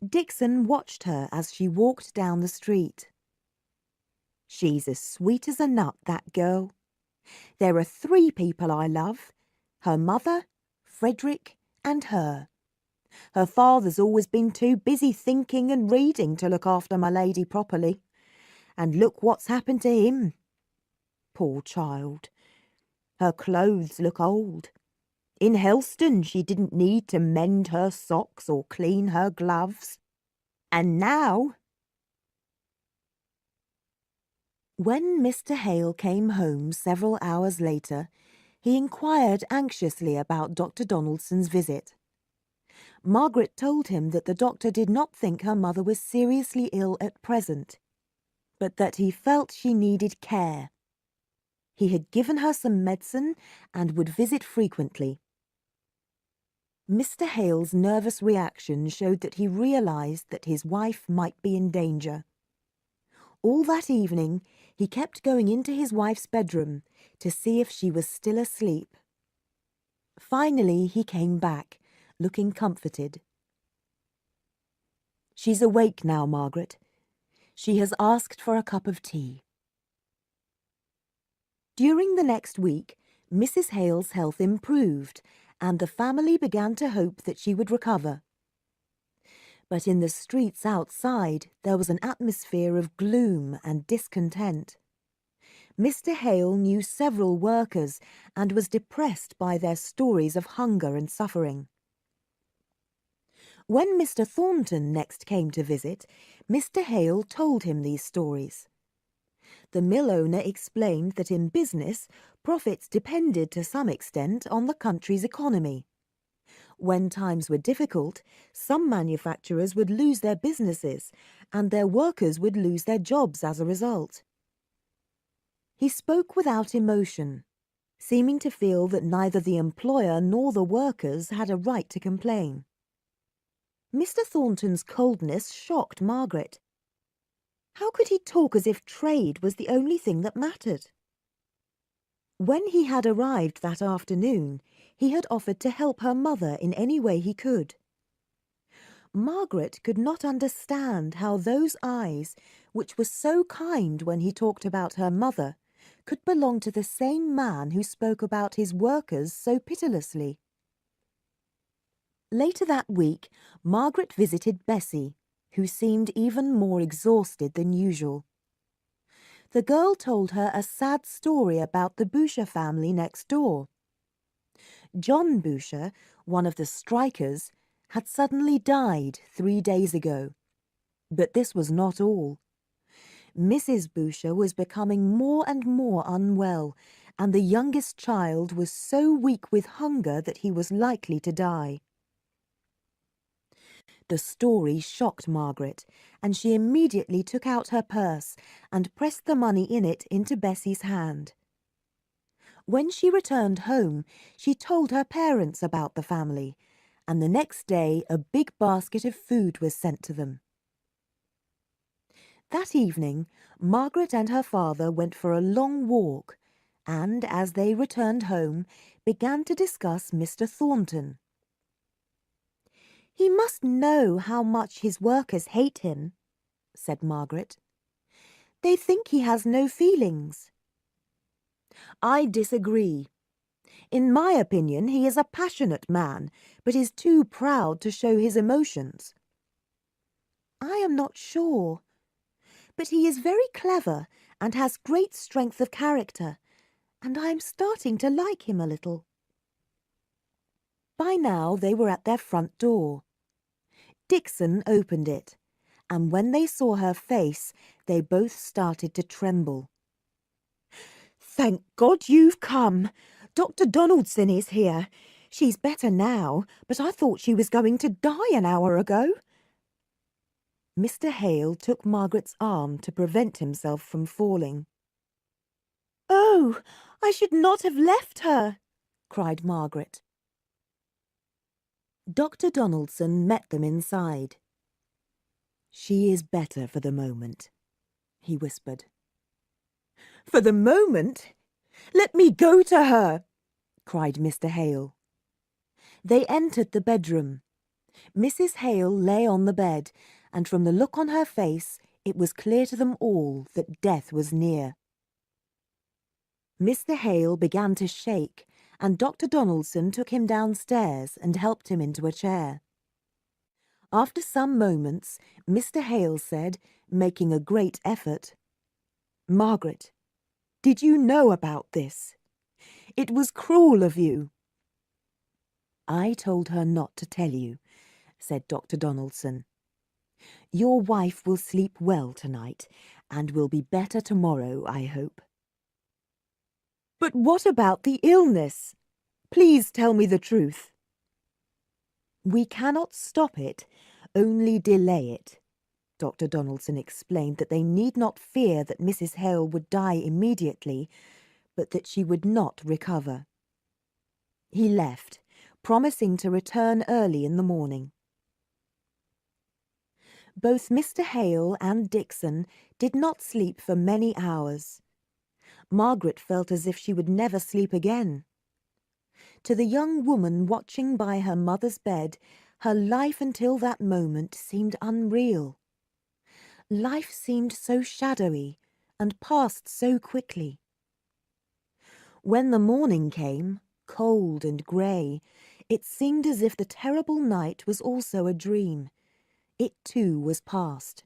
Dixon watched her as she walked down the street. She's as sweet as a nut, that girl. There are 3 people I love: her mother, Frederick, and her. Her father's always been too busy thinking and reading to look after my lady properly. And look what's happened to him. Poor child. Her clothes look old. In Helston she didn't need to mend her socks or clean her gloves. And now... When Mr. Hale came home several hours later, he inquired anxiously about Dr. Donaldson's visit. Margaret told him that the doctor did not think her mother was seriously ill at present, but that he felt she needed care. He had given her some medicine and would visit frequently. Mr. Hale's nervous reaction showed that he realized that his wife might be in danger. All that evening, he kept going into his wife's bedroom to see if she was still asleep. Finally, he came back, looking comforted. "She's awake now, Margaret. She has asked for a cup of tea." During the next week, Mrs. Hale's health improved, and the family began to hope that she would recover. But in the streets outside there was an atmosphere of gloom and discontent. Mr. Hale knew several workers and was depressed by their stories of hunger and suffering. When Mr. Thornton next came to visit, Mr. Hale told him these stories. The mill owner explained that in business, profits depended to some extent on the country's economy. When times were difficult, some manufacturers would lose their businesses, and their workers would lose their jobs as a result. He spoke without emotion, seeming to feel that neither the employer nor the workers had a right to complain. Mr. Thornton's coldness shocked Margaret. How could he talk as if trade was the only thing that mattered? When he had arrived that afternoon, he had offered to help her mother in any way he could. Margaret could not understand how those eyes, which were so kind when he talked about her mother, could belong to the same man who spoke about his workers so pitilessly. Later that week, Margaret visited Bessie, who seemed even more exhausted than usual. The girl told her a sad story about the Boucher family next door. John Boucher, one of the strikers, had suddenly died 3 days ago. But this was not all. Mrs. Boucher was becoming more and more unwell, and the youngest child was so weak with hunger that he was likely to die. The story shocked Margaret, and she immediately took out her purse and pressed the money in it into Bessie's hand. When she returned home, she told her parents about the family, and the next day a big basket of food was sent to them. That evening, Margaret and her father went for a long walk, and as they returned home, began to discuss Mr. Thornton. "He must know how much his workers hate him," said Margaret. "They think he has no feelings." "I disagree. In my opinion, he is a passionate man, but is too proud to show his emotions." "I am not sure. But he is very clever and has great strength of character, and I am starting to like him a little." By now they were at their front door. Dixon opened it, and when they saw her face, they both started to tremble. "Thank God you've come! Dr. Donaldson is here. She's better now, but I thought she was going to die an hour ago." Mr. Hale took Margaret's arm to prevent himself from falling. "Oh, I should not have left her!" cried Margaret. Dr. Donaldson met them inside. "She is better for the moment," he whispered. "For the moment? Let me go to her!" cried Mr. Hale. They entered the bedroom. Mrs. Hale lay on the bed, and from the look on her face, it was clear to them all that death was near. Mr. Hale began to shake, and Dr. Donaldson took him downstairs and helped him into a chair. After some moments, Mr. Hale said, making a great effort, "Margaret, did you know about this? It was cruel of you." "I told her not to tell you," said Dr. Donaldson. "Your wife will sleep well tonight, and will be better tomorrow, I hope." "But what about the illness? Please tell me the truth." "We cannot stop it, only delay it." Dr. Donaldson explained that they need not fear that Mrs. Hale would die immediately, but that she would not recover. He left, promising to return early in the morning. Both Mr. Hale and Dixon did not sleep for many hours. Margaret felt as if she would never sleep again. To the young woman watching by her mother's bed, her life until that moment seemed unreal. Life seemed so shadowy and passed so quickly. When the morning came, cold and grey, it seemed as if the terrible night was also a dream. It too was past.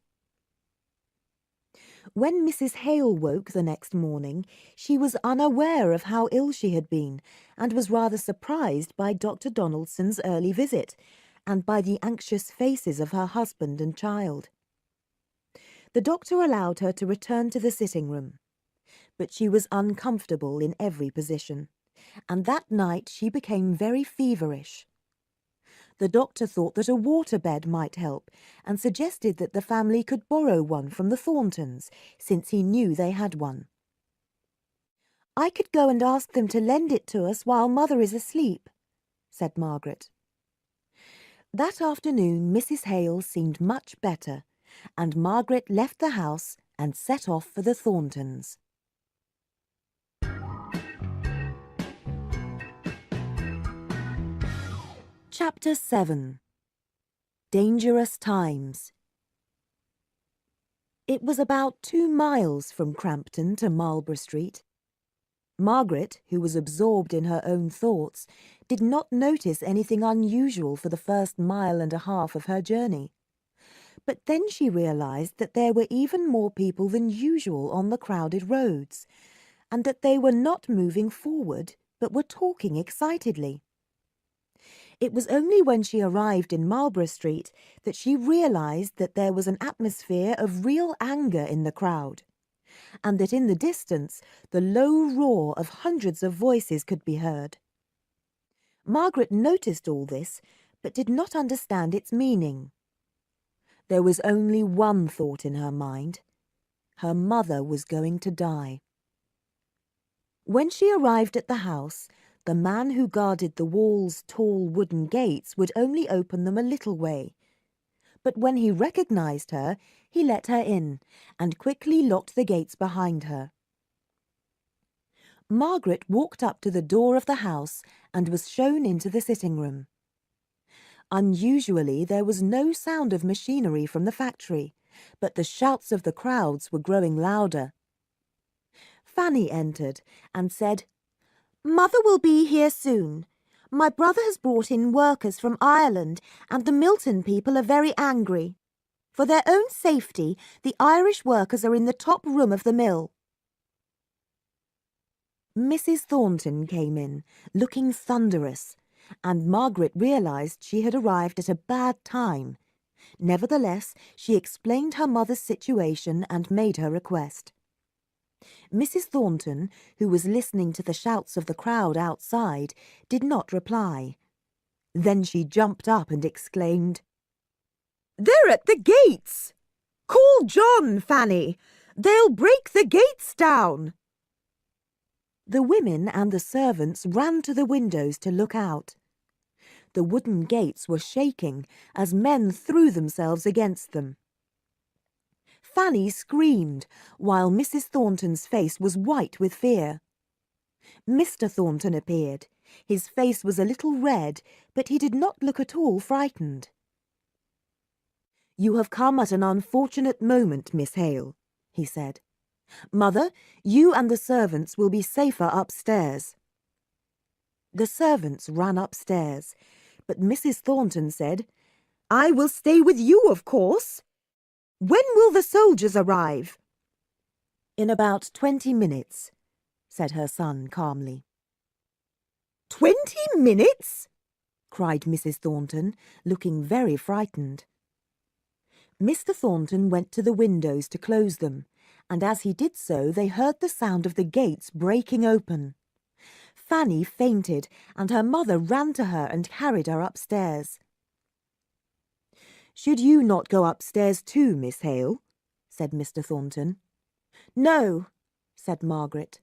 When Mrs. Hale woke the next morning, she was unaware of how ill she had been, and was rather surprised by Dr. Donaldson's early visit, and by the anxious faces of her husband and child. The doctor allowed her to return to the sitting room, but she was uncomfortable in every position, and that night she became very feverish. The doctor thought that a waterbed might help, and suggested that the family could borrow one from the Thorntons, since he knew they had one. "I could go and ask them to lend it to us while Mother is asleep," said Margaret. That afternoon Mrs. Hale seemed much better, and Margaret left the house and set off for the Thorntons. Chapter 7. Dangerous Times. It was about 2 miles from Crampton to Marlborough Street. Margaret, who was absorbed in her own thoughts, did not notice anything unusual for the first mile and a half of her journey. But then she realized that there were even more people than usual on the crowded roads, and that they were not moving forward, but were talking excitedly. It was only when she arrived in Marlborough Street that she realized that there was an atmosphere of real anger in the crowd, and that in the distance the low roar of hundreds of voices could be heard. Margaret noticed all this, but did not understand its meaning. There was only one thought in her mind. Her mother was going to die. When she arrived at the house, the man who guarded the wall's tall wooden gates would only open them a little way. But when he recognized her, he let her in, and quickly locked the gates behind her. Margaret walked up to the door of the house and was shown into the sitting room. Unusually, there was no sound of machinery from the factory, but the shouts of the crowds were growing louder. Fanny entered and said, "Mother will be here soon. My brother has brought in workers from Ireland, and the Milton people are very angry. For their own safety, the Irish workers are in the top room of the mill." Mrs. Thornton came in, looking thunderous, and Margaret realized she had arrived at a bad time. Nevertheless, she explained her mother's situation and made her request. Mrs. Thornton, who was listening to the shouts of the crowd outside, did not reply. Then she jumped up and exclaimed, "They're at the gates! Call John, Fanny! They'll break the gates down!" The women and the servants ran to the windows to look out. The wooden gates were shaking as men threw themselves against them. Fanny screamed, while Mrs. Thornton's face was white with fear. Mr. Thornton appeared. His face was a little red, but he did not look at all frightened. "You have come at an unfortunate moment, Miss Hale," he said. "Mother, you and the servants will be safer upstairs." The servants ran upstairs, but Mrs. Thornton said, "I will stay with you, of course. When will the soldiers arrive?" "In about 20 minutes," said her son calmly. 20 minutes? Cried Mrs. Thornton, looking very frightened. Mr. Thornton went to the windows to close them, and as he did so they heard the sound of the gates breaking open. Fanny fainted, and her mother ran to her and carried her upstairs. "Should you not go upstairs too, Miss Hale?" said Mr. Thornton. "No," said Margaret.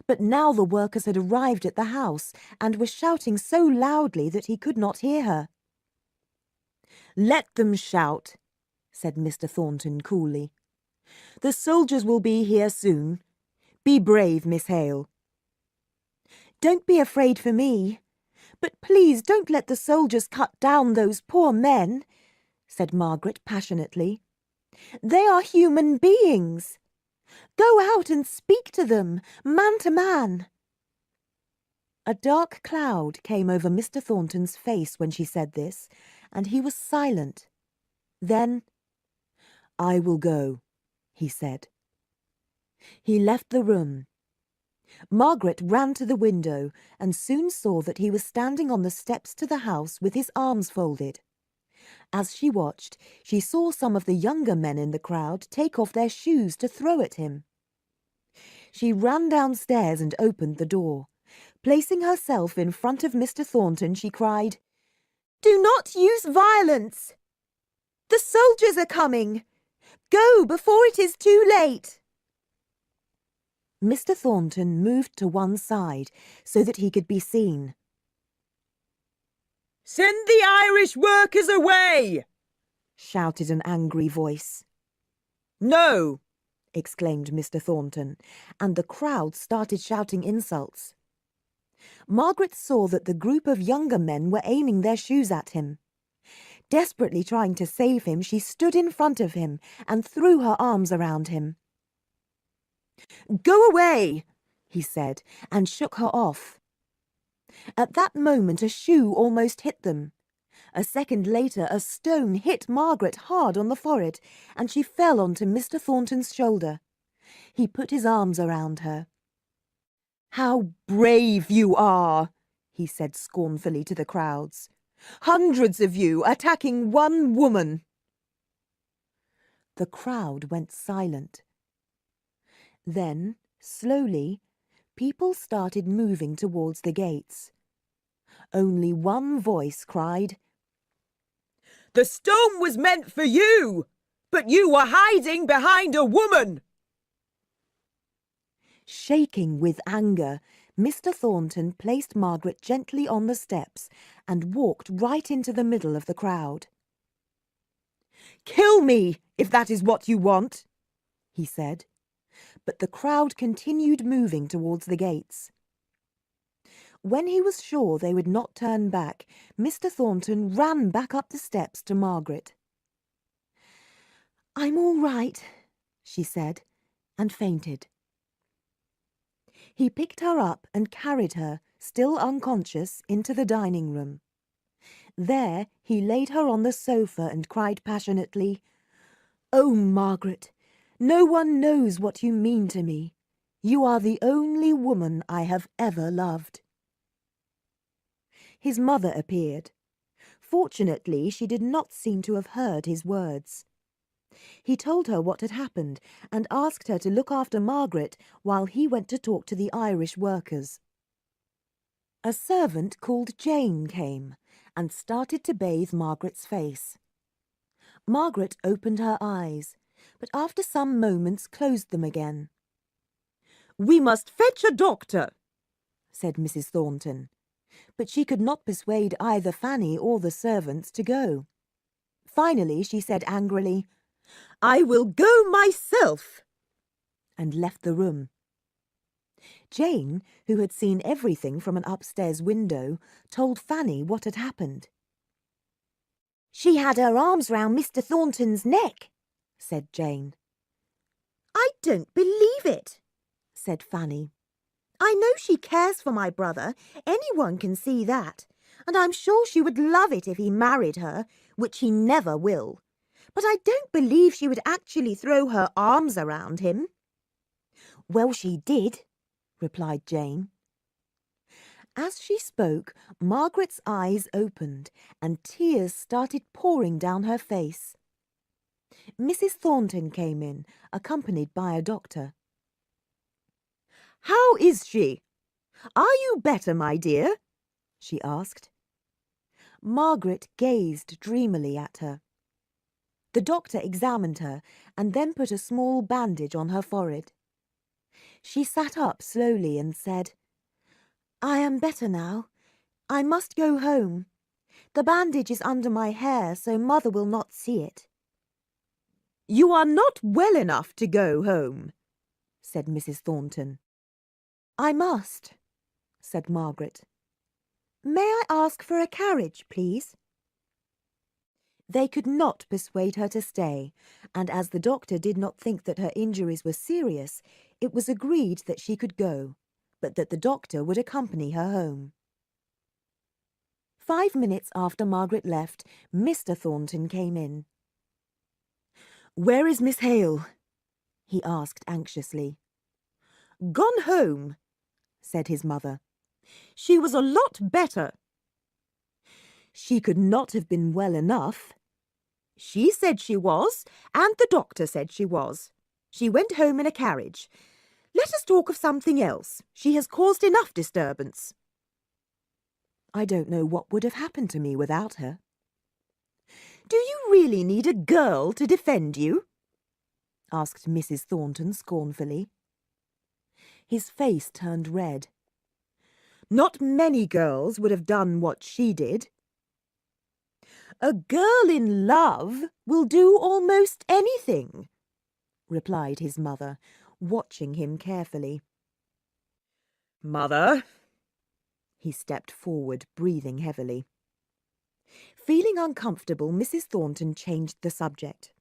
But now the workers had arrived at the house and were shouting so loudly that he could not hear her. "Let them shout," said Mr. Thornton coolly. "The soldiers will be here soon. Be brave, Miss Hale." "Don't be afraid for me. But please don't let the soldiers cut down those poor men," said Margaret passionately. "They are human beings. Go out and speak to them, man to man." A dark cloud came over Mr. Thornton's face when she said this, and he was silent. Then, "I will go," he said. He left the room. Margaret ran to the window and soon saw that he was standing on the steps to the house with his arms folded. As she watched, she saw some of the younger men in the crowd take off their shoes to throw at him. She ran downstairs and opened the door. Placing herself in front of Mr. Thornton, she cried, "Do not use violence! The soldiers are coming! Go before it is too late!" Mr. Thornton moved to one side so that he could be seen. "Send the Irish workers away!" shouted an angry voice. "No!" exclaimed Mr. Thornton, and the crowd started shouting insults. Margaret saw that the group of younger men were aiming their shoes at him. Desperately trying to save him, she stood in front of him and threw her arms around him. "Go away!" he said, and shook her off. At that moment a shoe almost hit them. A second later a stone hit Margaret hard on the forehead, and she fell onto Mr. Thornton's shoulder. He put his arms around her. "How brave you are!" he said scornfully to the crowds. "Hundreds of you attacking one woman!" The crowd went silent. Then, slowly, people started moving towards the gates. Only one voice cried, "The stone was meant for you, but you were hiding behind a woman!" Shaking with anger, Mr. Thornton placed Margaret gently on the steps and walked right into the middle of the crowd. "Kill me, if that is what you want," he said. But the crowd continued moving towards the gates. When he was sure they would not turn back, Mr. Thornton ran back up the steps to Margaret. "I'm all right," she said, and fainted. He picked her up and carried her, still unconscious, into the dining room. There he laid her on the sofa and cried passionately, "Oh, Margaret, no one knows what you mean to me. You are the only woman I have ever loved." His mother appeared. Fortunately, she did not seem to have heard his words. He told her what had happened and asked her to look after Margaret while he went to talk to the Irish workers. A servant called Jane came and started to bathe Margaret's face. Margaret opened her eyes, but after some moments closed them again. "We must fetch a doctor," said Mrs. Thornton, but she could not persuade either Fanny or the servants to go. Finally she said angrily, "I will go myself," and left the room. Jane, who had seen everything from an upstairs window, told Fanny what had happened. She had her arms round Mr. Thornton's neck, said Jane. I don't believe it, said Fanny. I know she cares for my brother. Anyone can see that. And I'm sure she would love it if he married her, which he never will. But I don't believe she would actually throw her arms around him. Well, she did, replied Jane. As she spoke, Margaret's eyes opened and tears started pouring down her face. Mrs. Thornton came in, accompanied by a doctor. How is she? Are you better, my dear? She asked. Margaret gazed dreamily at her. The doctor examined her and then put a small bandage on her forehead. She sat up slowly and said, I am better now. I must go home. The bandage is under my hair, so Mother will not see it. You are not well enough to go home, said Mrs. Thornton. I must, said Margaret. May I ask for a carriage, please? They could not persuade her to stay, and as the doctor did not think that her injuries were serious, it was agreed that she could go, but that the doctor would accompany her home. 5 minutes after Margaret left, Mr. Thornton came in. Where is Miss Hale? He asked anxiously. Gone home, said his mother. She was a lot better. She could not have been well enough. She said she was, and the doctor said she was. She went home in a carriage. Let us talk of something else. She has caused enough disturbance. I don't know what would have happened to me without her. Do you really need a girl to defend you? Asked Mrs. Thornton scornfully. His face turned red. Not many girls would have done what she did. A girl in love will do almost anything, replied his mother, watching him carefully. Mother. He stepped forward, breathing heavily. Feeling uncomfortable, Mrs. Thornton changed the subject.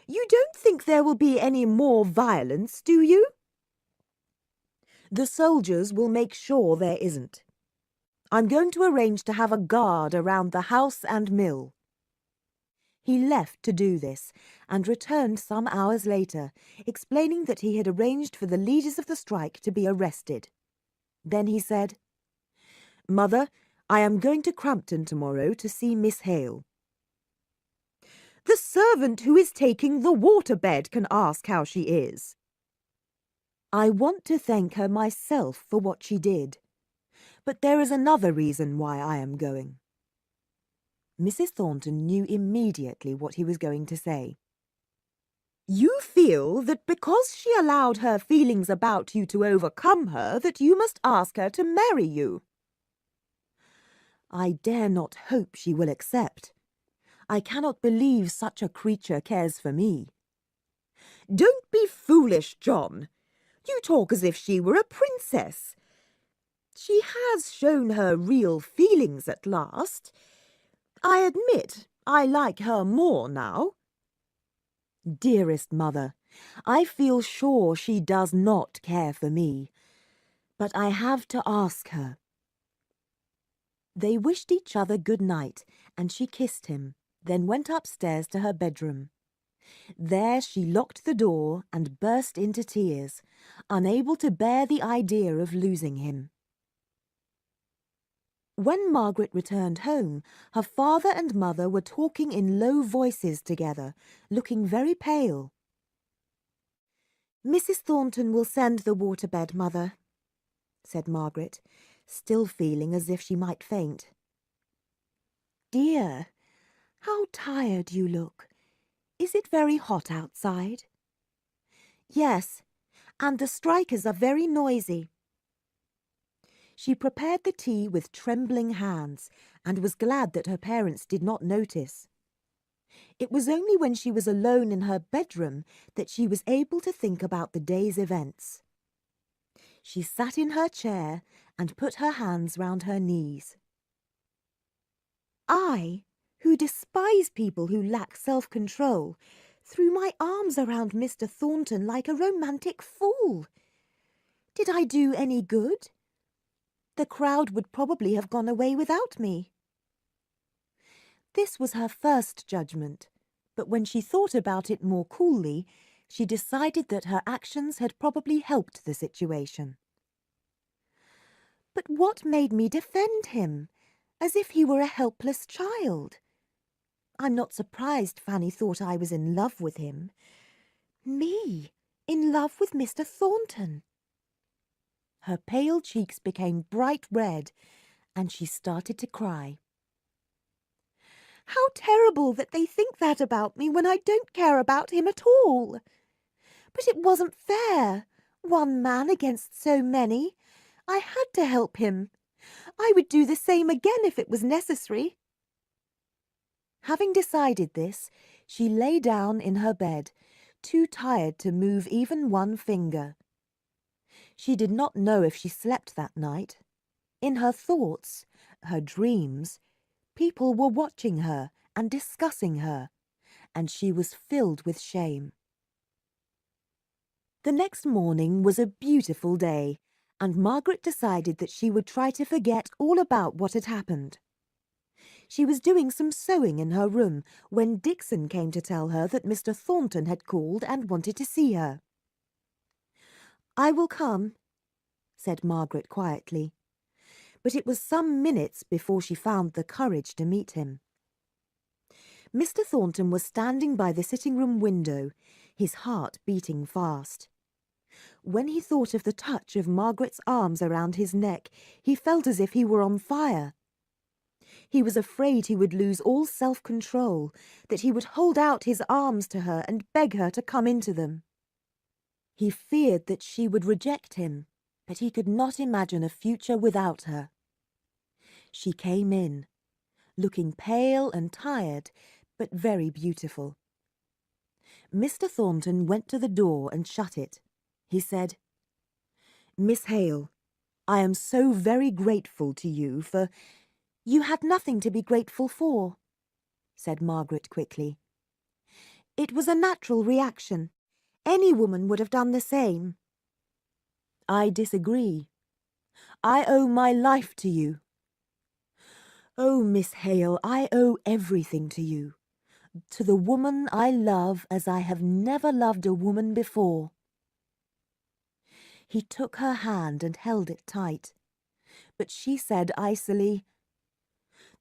You don't think there will be any more violence, do you? The soldiers will make sure there isn't. I'm going to arrange to have a guard around the house and mill. He left to do this and returned some hours later, explaining that he had arranged for the leaders of the strike to be arrested. Then he said, Mother, I am going to Crampton tomorrow to see Miss Hale. The servant who is taking the waterbed can ask how she is. I want to thank her myself for what she did. But there is another reason why I am going. Mrs. Thornton knew immediately what he was going to say. You feel that because she allowed her feelings about you to overcome her, that you must ask her to marry you. I dare not hope she will accept. I cannot believe such a creature cares for me. Don't be foolish, John. You talk as if she were a princess. She has shown her real feelings at last. I admit I like her more now. Dearest mother, I feel sure she does not care for me, but I have to ask her. They wished each other good night, and she kissed him, then went upstairs to her bedroom. There she locked the door and burst into tears, unable to bear the idea of losing him. When Margaret returned home, her father and mother were talking in low voices together, looking very pale. Mrs. Thornton will send the waterbed, Mother, said Margaret, still feeling as if she might faint. Dear, how tired you look. Is it very hot outside? Yes, and the strikers are very noisy. She prepared the tea with trembling hands and was glad that her parents did not notice. It was only when she was alone in her bedroom that she was able to think about the day's events. She sat in her chair and put her hands round her knees. I who despise people who lack self-control, threw my arms around Mr. Thornton like a romantic fool. Did I do any good? The crowd would probably have gone away without me. This was her first judgment, but when she thought about it more coolly, she decided that her actions had probably helped the situation. But what made me defend him, as if he were a helpless child? I'm not surprised Fanny thought I was in love with him. Me, in love with Mr. Thornton. Her pale cheeks became bright red, and she started to cry. How terrible that they think that about me when I don't care about him at all. But it wasn't fair. One man against so many. I had to help him. I would do the same again if it was necessary. Having decided this, she lay down in her bed, too tired to move even one finger. She did not know if she slept that night. In her thoughts, her dreams, people were watching her and discussing her, and she was filled with shame. The next morning was a beautiful day, and Margaret decided that she would try to forget all about what had happened. She was doing some sewing in her room when Dixon came to tell her that Mr. Thornton had called and wanted to see her. "I will come," said Margaret quietly, but it was some minutes before she found the courage to meet him. Mr. Thornton was standing by the sitting-room window, his heart beating fast. When he thought of the touch of Margaret's arms around his neck, he felt as if he were on fire. He was afraid he would lose all self-control, that he would hold out his arms to her and beg her to come into them. He feared that she would reject him, but he could not imagine a future without her. She came in, looking pale and tired, but very beautiful. Mr. Thornton went to the door and shut it. He said, "Miss Hale, I am so very grateful to you for—" "You had nothing to be grateful for," said Margaret quickly. "It was a natural reaction. Any woman would have done the same." "I disagree. I owe my life to you. Oh, Miss Hale, I owe everything to you, to the woman I love as I have never loved a woman before." He took her hand and held it tight, but she said icily,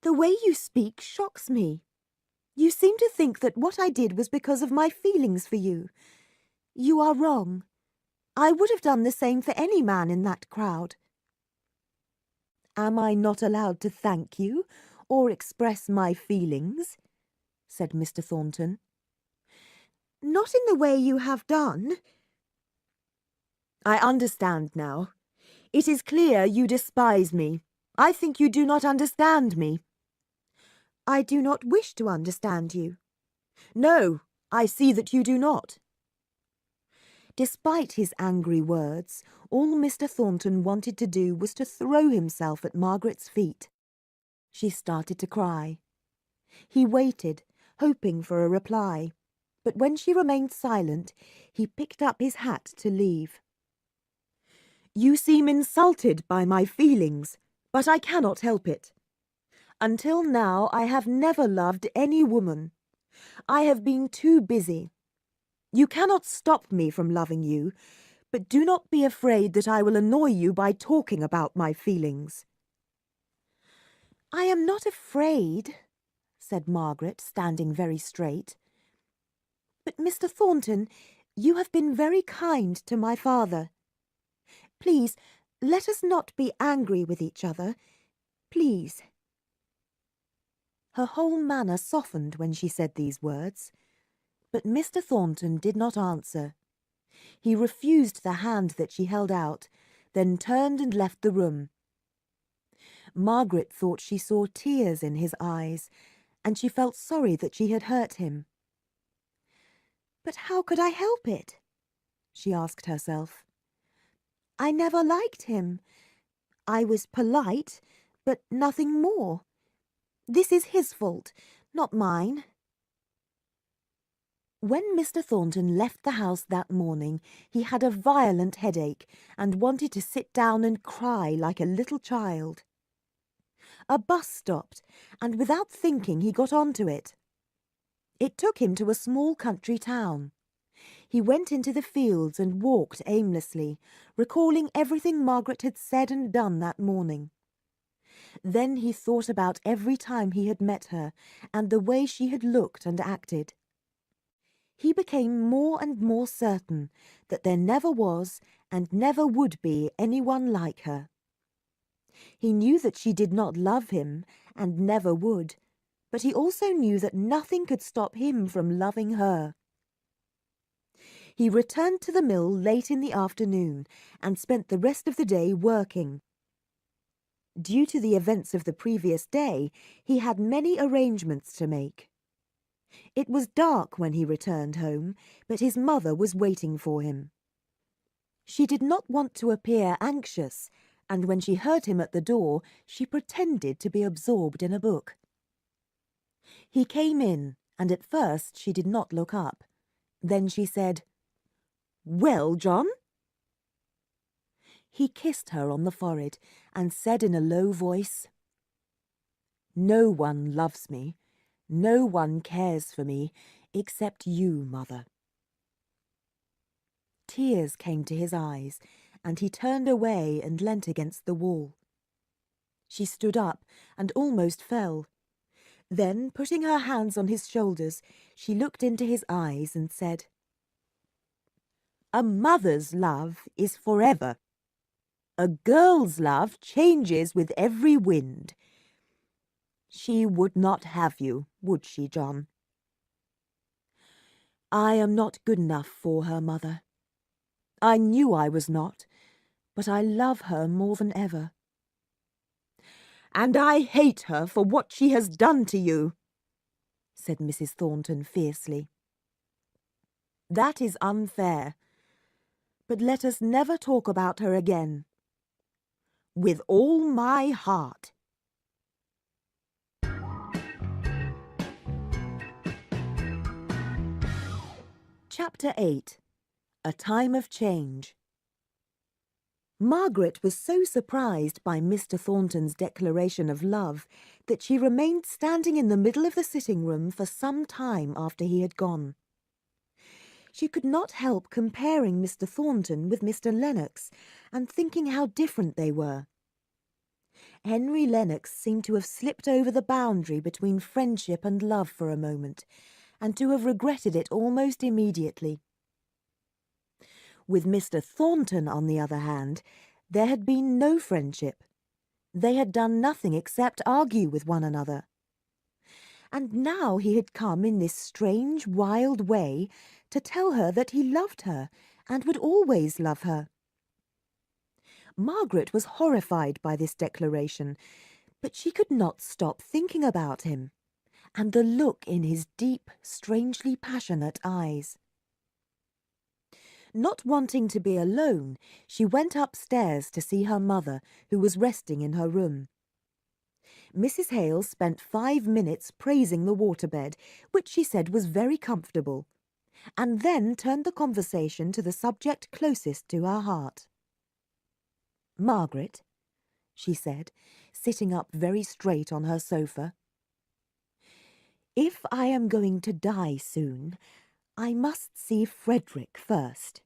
"The way you speak shocks me. You seem to think that what I did was because of my feelings for you. You are wrong. I would have done the same for any man in that crowd." "Am I not allowed to thank you or express my feelings?" said Mr. Thornton. "Not in the way you have done." "I understand now. It is clear you despise me. I think you do not understand me." "I do not wish to understand you." "No, I see that you do not." Despite his angry words, all Mr. Thornton wanted to do was to throw himself at Margaret's feet. She started to cry. He waited, hoping for a reply, but when she remained silent, he picked up his hat to leave. "You seem insulted by my feelings, but I cannot help it. Until now I have never loved any woman. I have been too busy. You cannot stop me from loving you, but do not be afraid that I will annoy you by talking about my feelings." "I am not afraid," said Margaret, standing very straight. "But, Mr. Thornton, you have been very kind to my father. Please, let us not be angry with each other. Please." Her whole manner softened when she said these words, but Mr. Thornton did not answer. He refused the hand that she held out, then turned and left the room. Margaret thought she saw tears in his eyes, and she felt sorry that she had hurt him. "But how could I help it?" she asked herself. "I never liked him. I was polite, but nothing more. This is his fault, not mine. When Mr. Thornton left the house that morning, he had a violent headache and wanted to sit down and cry like a little child. A bus stopped, and without thinking he got onto it. It took him to a small country town. He went into the fields and walked aimlessly, recalling everything Margaret had said and done that morning. Then he thought about every time he had met her and the way she had looked and acted. He became more and more certain that there never was and never would be anyone like her. He knew that she did not love him and never would, but he also knew that nothing could stop him from loving her. He returned to the mill late in the afternoon and spent the rest of the day working. Due to the events of the previous day, he had many arrangements to make. It was dark when he returned home, but his mother was waiting for him. She did not want to appear anxious, and when she heard him at the door, she pretended to be absorbed in a book. He came in, and at first she did not look up. Then she said, "Well, John?" He kissed her on the forehead and said in a low voice, "No one loves me, no one cares for me, except you, Mother." Tears came to his eyes, and he turned away and leant against the wall. She stood up and almost fell. Then, putting her hands on his shoulders, she looked into his eyes and said, "A mother's love is forever. A girl's love changes with every wind. She would not have you, would she, John?" "I am not good enough for her, Mother. I knew I was not, but I love her more than ever." "And I hate her for what she has done to you," said Mrs. Thornton fiercely. "That is unfair. But let us never talk about her again." "With all my heart." Chapter 8. A Time of Change. Margaret was so surprised by Mr. Thornton's declaration of love that she remained standing in the middle of the sitting-room for some time after he had gone. She could not help comparing Mr. Thornton with Mr. Lennox and thinking how different they were. Henry Lennox seemed to have slipped over the boundary between friendship and love for a moment, and to have regretted it almost immediately. With Mr. Thornton, on the other hand, there had been no friendship. They had done nothing except argue with one another. And now he had come in this strange, wild way to tell her that he loved her and would always love her. Margaret was horrified by this declaration, but she could not stop thinking about him, and the look in his deep, strangely passionate eyes. Not wanting to be alone, she went upstairs to see her mother, who was resting in her room. Mrs. Hale spent 5 minutes praising the waterbed, which she said was very comfortable, and then turned the conversation to the subject closest to her heart. "Margaret," she said, sitting up very straight on her sofa, "if I am going to die soon, I must see Frederick first.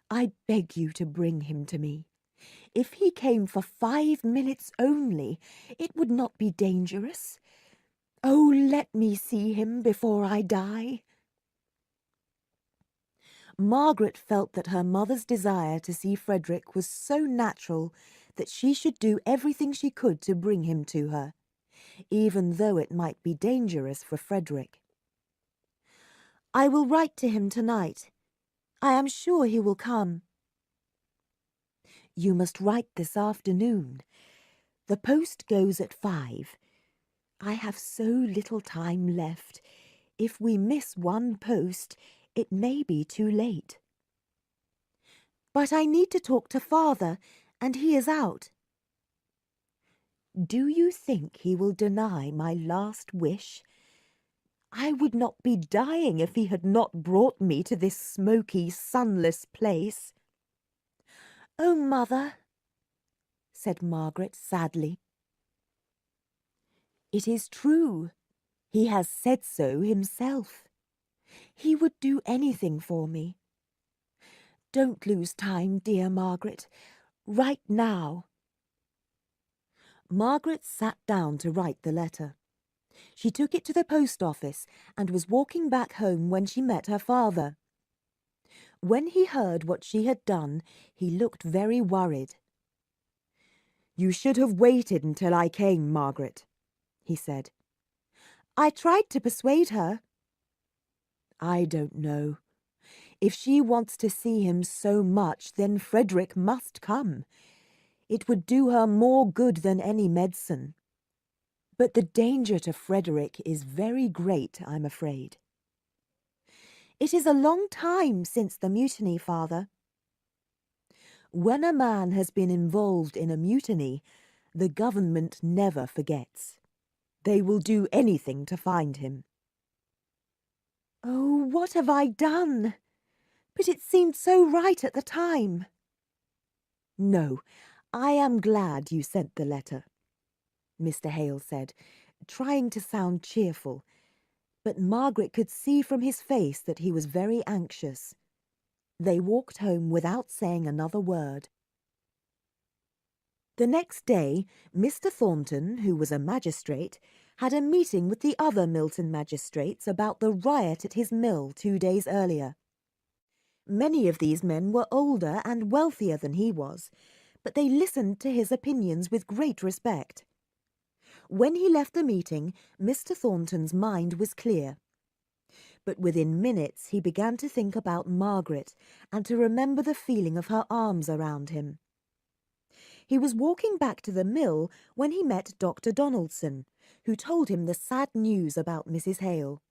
I beg you to bring him to me. If he came for 5 minutes only, it would not be dangerous. Oh, let me see him before I die." Margaret felt that her mother's desire to see Frederick was so natural that she should do everything she could to bring him to her, even though it might be dangerous for Frederick. "I will write to him tonight. I am sure he will come." "You must write this afternoon. The post goes at 5. I have so little time left. If we miss one post, it may be too late." "But I need to talk to Father, and he is out." "Do you think he will deny my last wish? I would not be dying if he had not brought me to this smoky, sunless place." "Oh, mother," said Margaret sadly. "It is true. He has said so himself. He would do anything for me. Don't lose time, dear Margaret. Write now." Margaret sat down to write the letter. She took it to the post office and was walking back home when she met her father. When he heard what she had done, he looked very worried. "You should have waited until I came, Margaret," he said. "I tried to persuade her." "I don't know. If she wants to see him so much, then Frederick must come. It would do her more good than any medicine. But the danger to Frederick is very great, I'm afraid." "It is a long time since the mutiny, father." When a man has been involved in a mutiny, the government never forgets. They will do anything to find him. "Oh, what have I done? But it seemed so right at the time." "No, I am glad you sent the letter," Mr. Hale said, trying to sound cheerful, but Margaret could see from his face that he was very anxious. They walked home without saying another word. The next day, Mr. Thornton, who was a magistrate, had a meeting with the other Milton magistrates about the riot at his mill 2 days earlier. Many of these men were older and wealthier than he was, but they listened to his opinions with great respect. When he left the meeting, Mr. Thornton's mind was clear. But within minutes he began to think about Margaret and to remember the feeling of her arms around him. He was walking back to the mill when he met Dr. Donaldson, who told him the sad news about Mrs. Hale.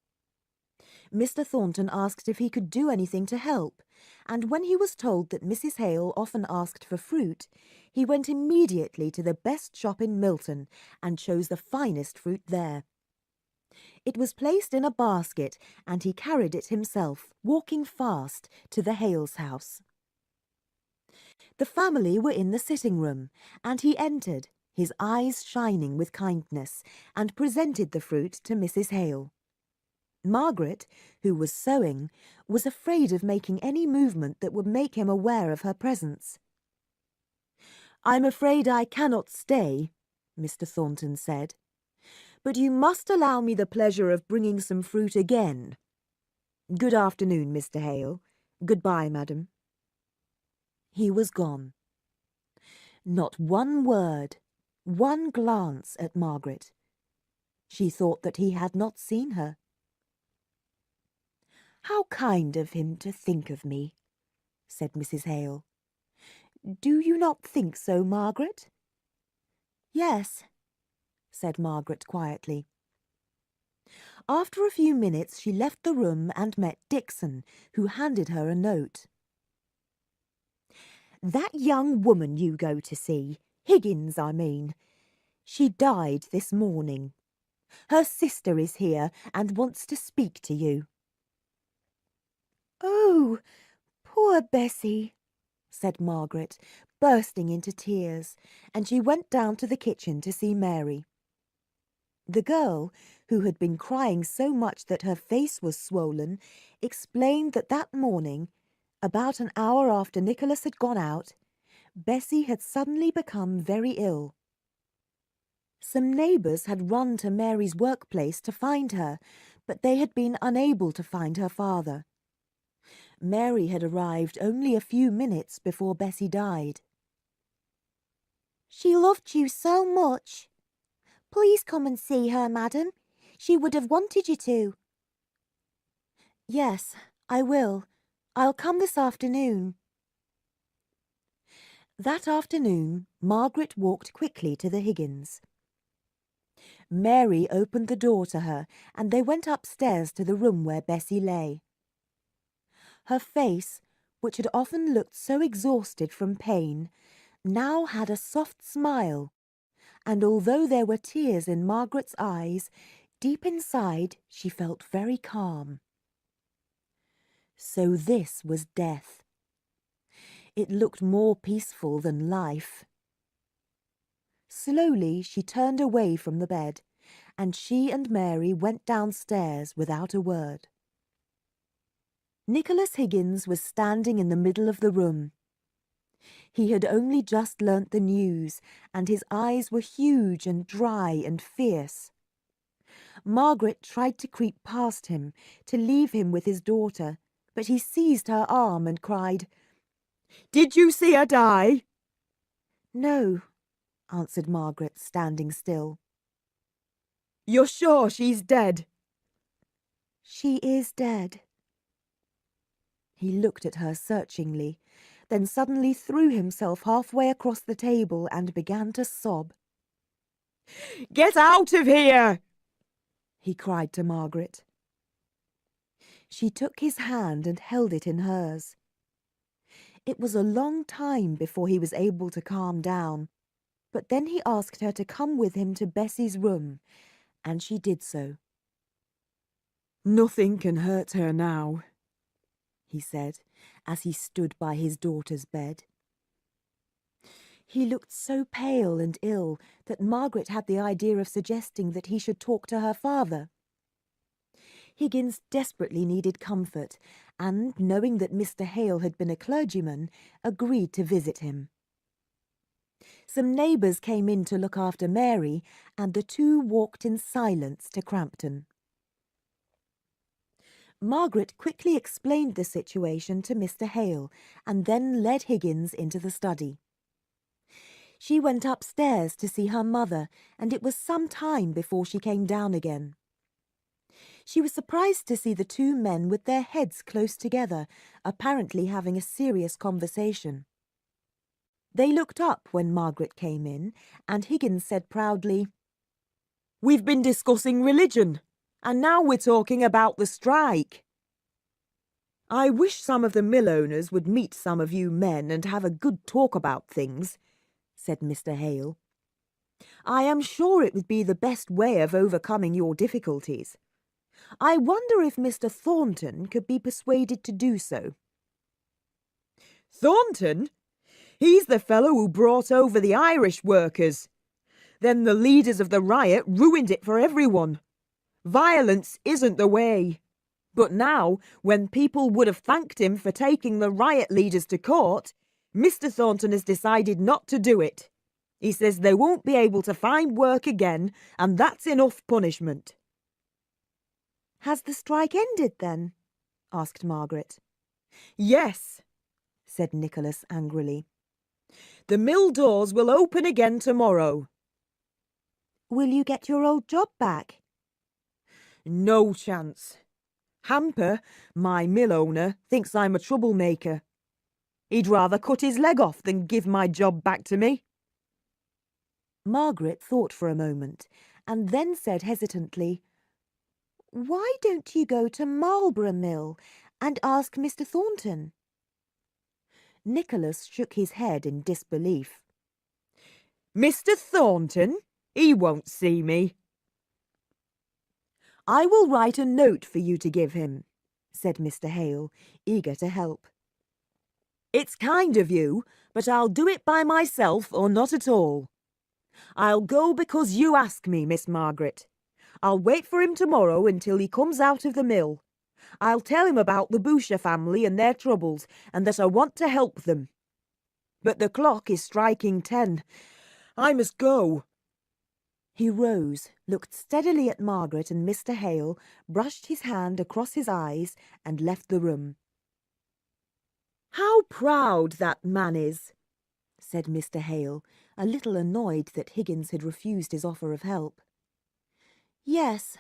Mr. Thornton asked if he could do anything to help, and when he was told that Mrs. Hale often asked for fruit, he went immediately to the best shop in Milton and chose the finest fruit there. It was placed in a basket, and he carried it himself, walking fast, to the Hales' house. The family were in the sitting-room, and he entered, his eyes shining with kindness, and presented the fruit to Mrs. Hale. Margaret, who was sewing, was afraid of making any movement that would make him aware of her presence. "I'm afraid I cannot stay," Mr. Thornton said, "but you must allow me the pleasure of bringing some fruit again. Good afternoon, Mr. Hale. Goodbye, madam." He was gone. Not one word, one glance at Margaret. She thought that he had not seen her. "How kind of him to think of me," said Mrs. Hale. "Do you not think so, Margaret?" "Yes," said Margaret quietly. After a few minutes she left the room and met Dixon, who handed her a note. "That young woman you go to see, Higgins, I mean, she died this morning. Her sister is here and wants to speak to you." "Oh, poor Bessie," said Margaret, bursting into tears, and she went down to the kitchen to see Mary. The girl, who had been crying so much that her face was swollen, explained that that morning, about an hour after Nicholas had gone out, Bessie had suddenly become very ill. Some neighbours had run to Mary's workplace to find her, but they had been unable to find her father. Mary had arrived only a few minutes before Bessie died. "She loved you so much. Please come and see her, madam. She would have wanted you to." "Yes, I will. I'll come this afternoon." That afternoon, Margaret walked quickly to the Higgins. Mary opened the door to her, and they went upstairs to the room where Bessie lay. Her face, which had often looked so exhausted from pain, now had a soft smile, and although there were tears in Margaret's eyes, deep inside she felt very calm. So this was death. It looked more peaceful than life. Slowly she turned away from the bed, and she and Mary went downstairs without a word. Nicholas Higgins was standing in the middle of the room. He had only just learnt the news, and his eyes were huge and dry and fierce. Margaret tried to creep past him, to leave him with his daughter, but he seized her arm and cried, "Did you see her die?" "No," answered Margaret, standing still. "You're sure she's dead?" "She is dead." He looked at her searchingly, then suddenly threw himself halfway across the table and began to sob. "Get out of here!" he cried to Margaret. She took his hand and held it in hers. It was a long time before he was able to calm down, but then he asked her to come with him to Bessie's room, and she did so. "Nothing can hurt her now," he said, as he stood by his daughter's bed. He looked so pale and ill that Margaret had the idea of suggesting that he should talk to her father. Higgins desperately needed comfort, and, knowing that Mr. Hale had been a clergyman, agreed to visit him. Some neighbours came in to look after Mary, and the two walked in silence to Crampton. Margaret quickly explained the situation to Mr. Hale, and then led Higgins into the study. She went upstairs to see her mother, and it was some time before she came down again. She was surprised to see the two men with their heads close together, apparently having a serious conversation. They looked up when Margaret came in, and Higgins said proudly, "We've been discussing religion, and now we're talking about the strike. I wish some of the mill owners would meet some of you men and have a good talk about things," said Mr. Hale. "I am sure it would be the best way of overcoming your difficulties. I wonder if Mr. Thornton could be persuaded to do so." "Thornton? He's the fellow who brought over the Irish workers. Then the leaders of the riot ruined it for everyone. Violence isn't the way. But now, when people would have thanked him for taking the riot leaders to court, Mr. Thornton has decided not to do it. He says they won't be able to find work again, and that's enough punishment." "Has the strike ended, then?" asked Margaret. "Yes," said Nicholas angrily. "The mill doors will open again tomorrow." "Will you get your old job back?" "No chance. Hamper, my mill owner, thinks I'm a troublemaker. He'd rather cut his leg off than give my job back to me." Margaret thought for a moment, and then said hesitantly, "Why don't you go to Marlborough Mill and ask Mr. Thornton?" Nicholas shook his head in disbelief. "Mr. Thornton? He won't see me." "I will write a note for you to give him," said Mr. Hale, eager to help. "It's kind of you, but I'll do it by myself or not at all. I'll go because you ask me, Miss Margaret. I'll wait for him tomorrow until he comes out of the mill. I'll tell him about the Boucher family and their troubles, and that I want to help them. But the clock is striking 10. I must go." He rose, looked steadily at Margaret and Mr. Hale, brushed his hand across his eyes, and left the room. "How proud that man is," said Mr. Hale, a little annoyed that Higgins had refused his offer of help. "Yes,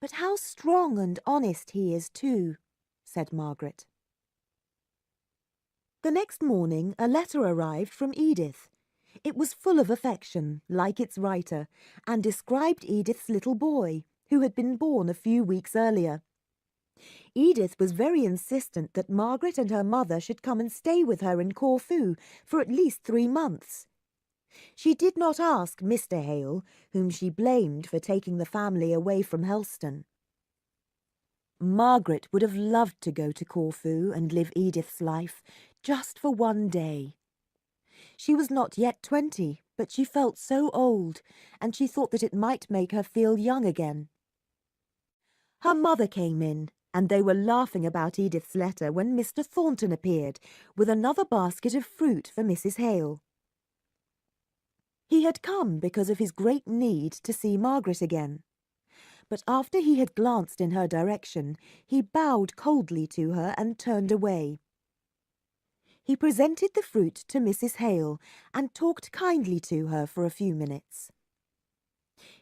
but how strong and honest he is too," said Margaret. The next morning a letter arrived from Edith. It was full of affection, like its writer, and described Edith's little boy, who had been born a few weeks earlier. Edith was very insistent that Margaret and her mother should come and stay with her in Corfu for at least 3 months. She did not ask Mr. Hale, whom she blamed for taking the family away from Helston. Margaret would have loved to go to Corfu and live Edith's life, just for one day. She was not yet 20, but she felt so old, and she thought that it might make her feel young again. Her mother came in, and they were laughing about Edith's letter when Mr. Thornton appeared with another basket of fruit for Mrs. Hale. He had come because of his great need to see Margaret again. But after he had glanced in her direction, he bowed coldly to her and turned away. He presented the fruit to Mrs. Hale and talked kindly to her for a few minutes.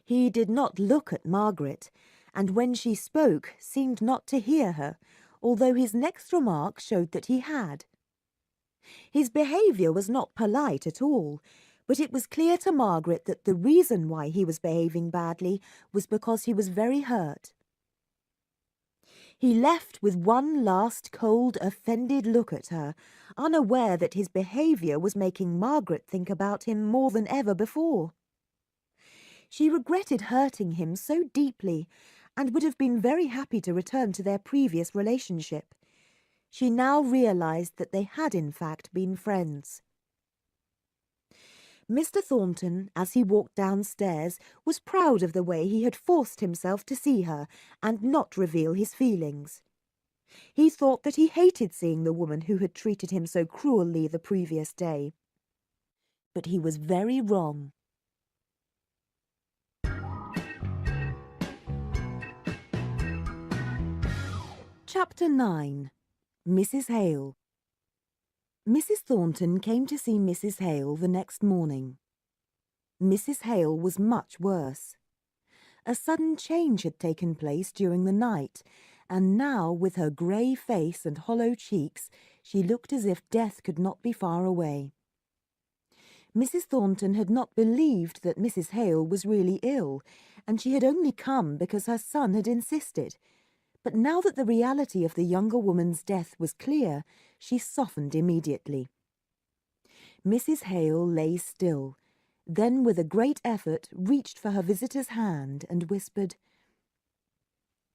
He did not look at Margaret, and when she spoke seemed not to hear her, although his next remark showed that he had. His behaviour was not polite at all, but it was clear to Margaret that the reason why he was behaving badly was because he was very hurt. He left with one last cold, offended look at her, unaware that his behaviour was making Margaret think about him more than ever before. She regretted hurting him so deeply, and would have been very happy to return to their previous relationship. She now realised that they had in fact been friends. Mr. Thornton, as he walked downstairs, was proud of the way he had forced himself to see her and not reveal his feelings. He thought that he hated seeing the woman who had treated him so cruelly the previous day. But he was very wrong. Chapter 9. Mrs. Hale. Mrs. Thornton came to see Mrs. Hale the next morning. Mrs. Hale was much worse. A sudden change had taken place during the night, and now, with her grey face and hollow cheeks, she looked as if death could not be far away. Mrs. Thornton had not believed that Mrs. Hale was really ill, and she had only come because her son had insisted. But now that the reality of the younger woman's death was clear, she softened immediately. Mrs. Hale lay still, then with a great effort reached for her visitor's hand and whispered,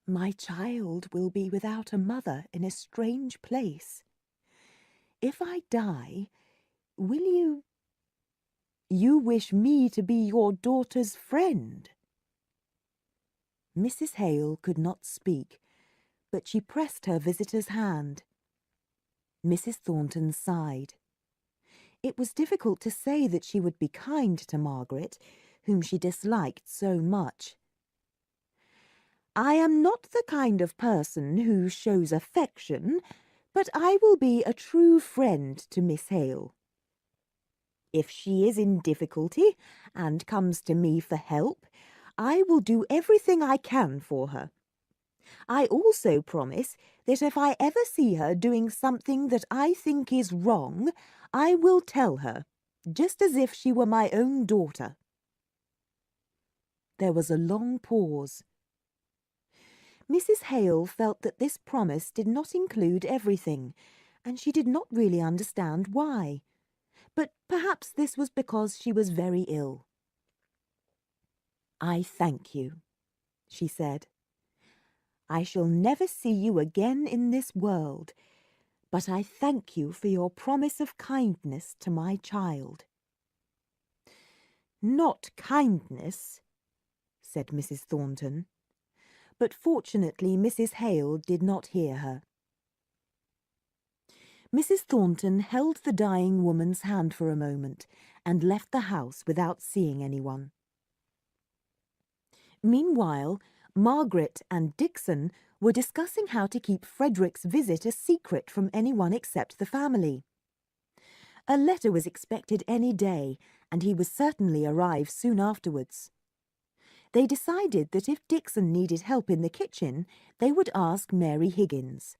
"My child will be without a mother in a strange place. If I die, will you... You wish me to be your daughter's friend?" Mrs. Hale could not speak, but she pressed her visitor's hand. Mrs. Thornton sighed. It was difficult to say that she would be kind to Margaret, whom she disliked so much. "I am not the kind of person who shows affection, but I will be a true friend to Miss Hale. If she is in difficulty and comes to me for help, I will do everything I can for her. I also promise that if I ever see her doing something that I think is wrong, I will tell her, just as if she were my own daughter." There was a long pause. Mrs. Hale felt that this promise did not include everything, and she did not really understand why. But perhaps this was because she was very ill. "I thank you," she said. "I shall never see you again in this world, but I thank you for your promise of kindness to my child." "Not kindness," said Mrs. Thornton. But fortunately Mrs. Hale did not hear her. Mrs. Thornton held the dying woman's hand for a moment and left the house without seeing anyone. Meanwhile, Margaret and Dixon were discussing how to keep Frederick's visit a secret from anyone except the family. A letter was expected any day, and he would certainly arrive soon afterwards. They decided that if Dixon needed help in the kitchen, they would ask Mary Higgins.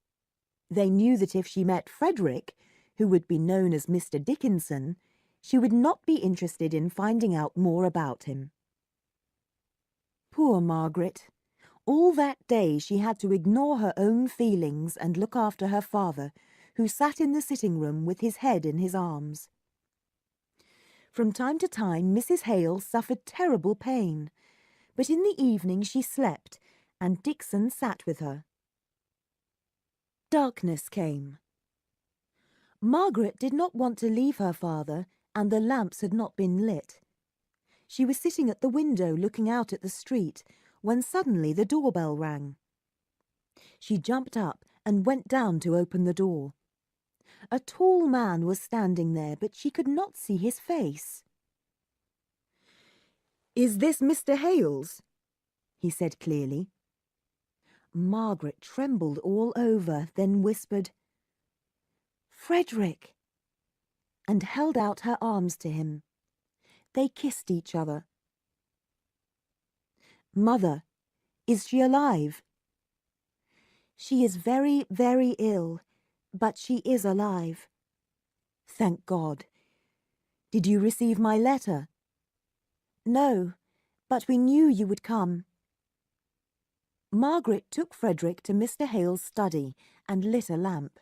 They knew that if she met Frederick, who would be known as Mr. Dickinson, she would not be interested in finding out more about him. Poor Margaret! All that day she had to ignore her own feelings and look after her father, who sat in the sitting-room with his head in his arms. From time to time, Mrs. Hale suffered terrible pain, but in the evening she slept, and Dixon sat with her. Darkness came. Margaret did not want to leave her father, and the lamps had not been lit. She was sitting at the window looking out at the street, when suddenly the doorbell rang. She jumped up and went down to open the door. A tall man was standing there, but she could not see his face. "Is this Mr. Hales?" he said clearly. Margaret trembled all over, then whispered, "Frederick," and held out her arms to him. They kissed each other. "Mother, is she alive?" "She is very, very ill, but she is alive." "Thank God. Did you receive my letter?" "No, but we knew you would come." Margaret took Frederick to Mr. Hale's study and lit a lamp.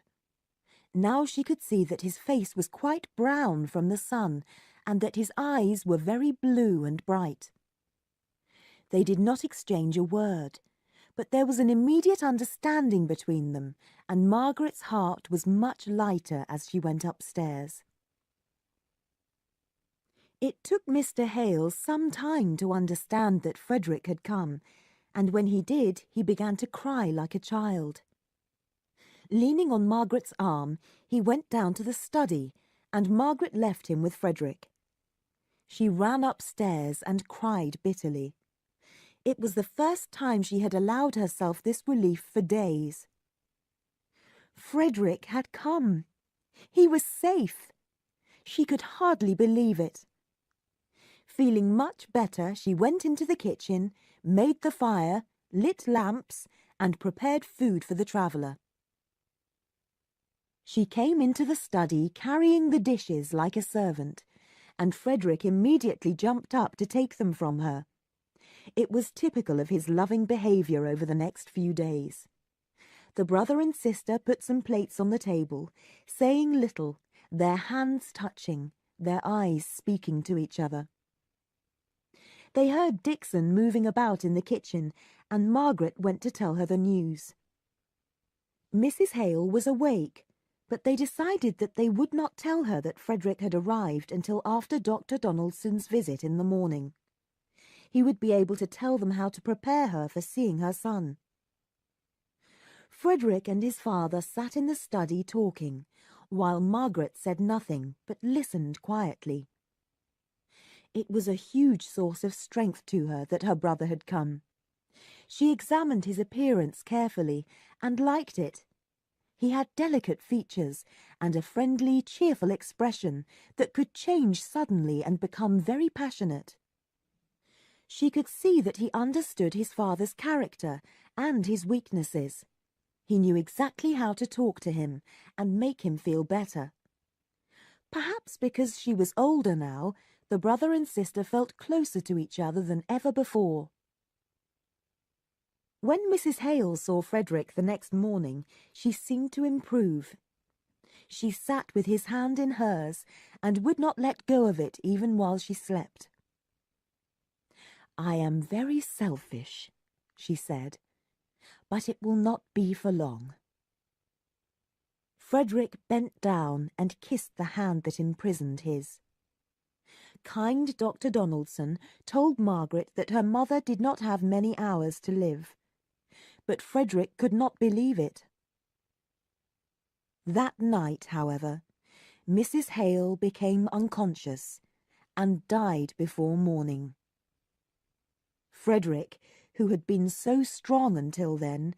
Now she could see that his face was quite brown from the sun, and that his eyes were very blue and bright. They did not exchange a word, but there was an immediate understanding between them, and Margaret's heart was much lighter as she went upstairs. It took Mr. Hale some time to understand that Frederick had come, and when he did, he began to cry like a child. Leaning on Margaret's arm, he went down to the study, and Margaret left him with Frederick. She ran upstairs and cried bitterly. It was the first time she had allowed herself this relief for days. Frederick had come. He was safe. She could hardly believe it. Feeling much better, she went into the kitchen, made the fire, lit lamps, and prepared food for the traveller. She came into the study carrying the dishes like a servant, and Frederick immediately jumped up to take them from her. It was typical of his loving behaviour over the next few days. The brother and sister put some plates on the table, saying little, their hands touching, their eyes speaking to each other. They heard Dixon moving about in the kitchen, and Margaret went to tell her the news. Mrs. Hale was awake, but they decided that they would not tell her that Frederick had arrived until after Dr. Donaldson's visit in the morning. He would be able to tell them how to prepare her for seeing her son. Frederick and his father sat in the study talking, while Margaret said nothing but listened quietly. It was a huge source of strength to her that her brother had come. She examined his appearance carefully and liked it. He had delicate features and a friendly, cheerful expression that could change suddenly and become very passionate. She could see that he understood his father's character and his weaknesses. He knew exactly how to talk to him and make him feel better. Perhaps because she was older now, the brother and sister felt closer to each other than ever before. When Mrs. Hale saw Frederick the next morning, she seemed to improve. She sat with his hand in hers and would not let go of it even while she slept. "I am very selfish," she said, "but it will not be for long." Frederick bent down and kissed the hand that imprisoned his. Kind Dr. Donaldson told Margaret that her mother did not have many hours to live, but Frederick could not believe it. That night, however, Mrs. Hale became unconscious and died before morning. Frederick, who had been so strong until then,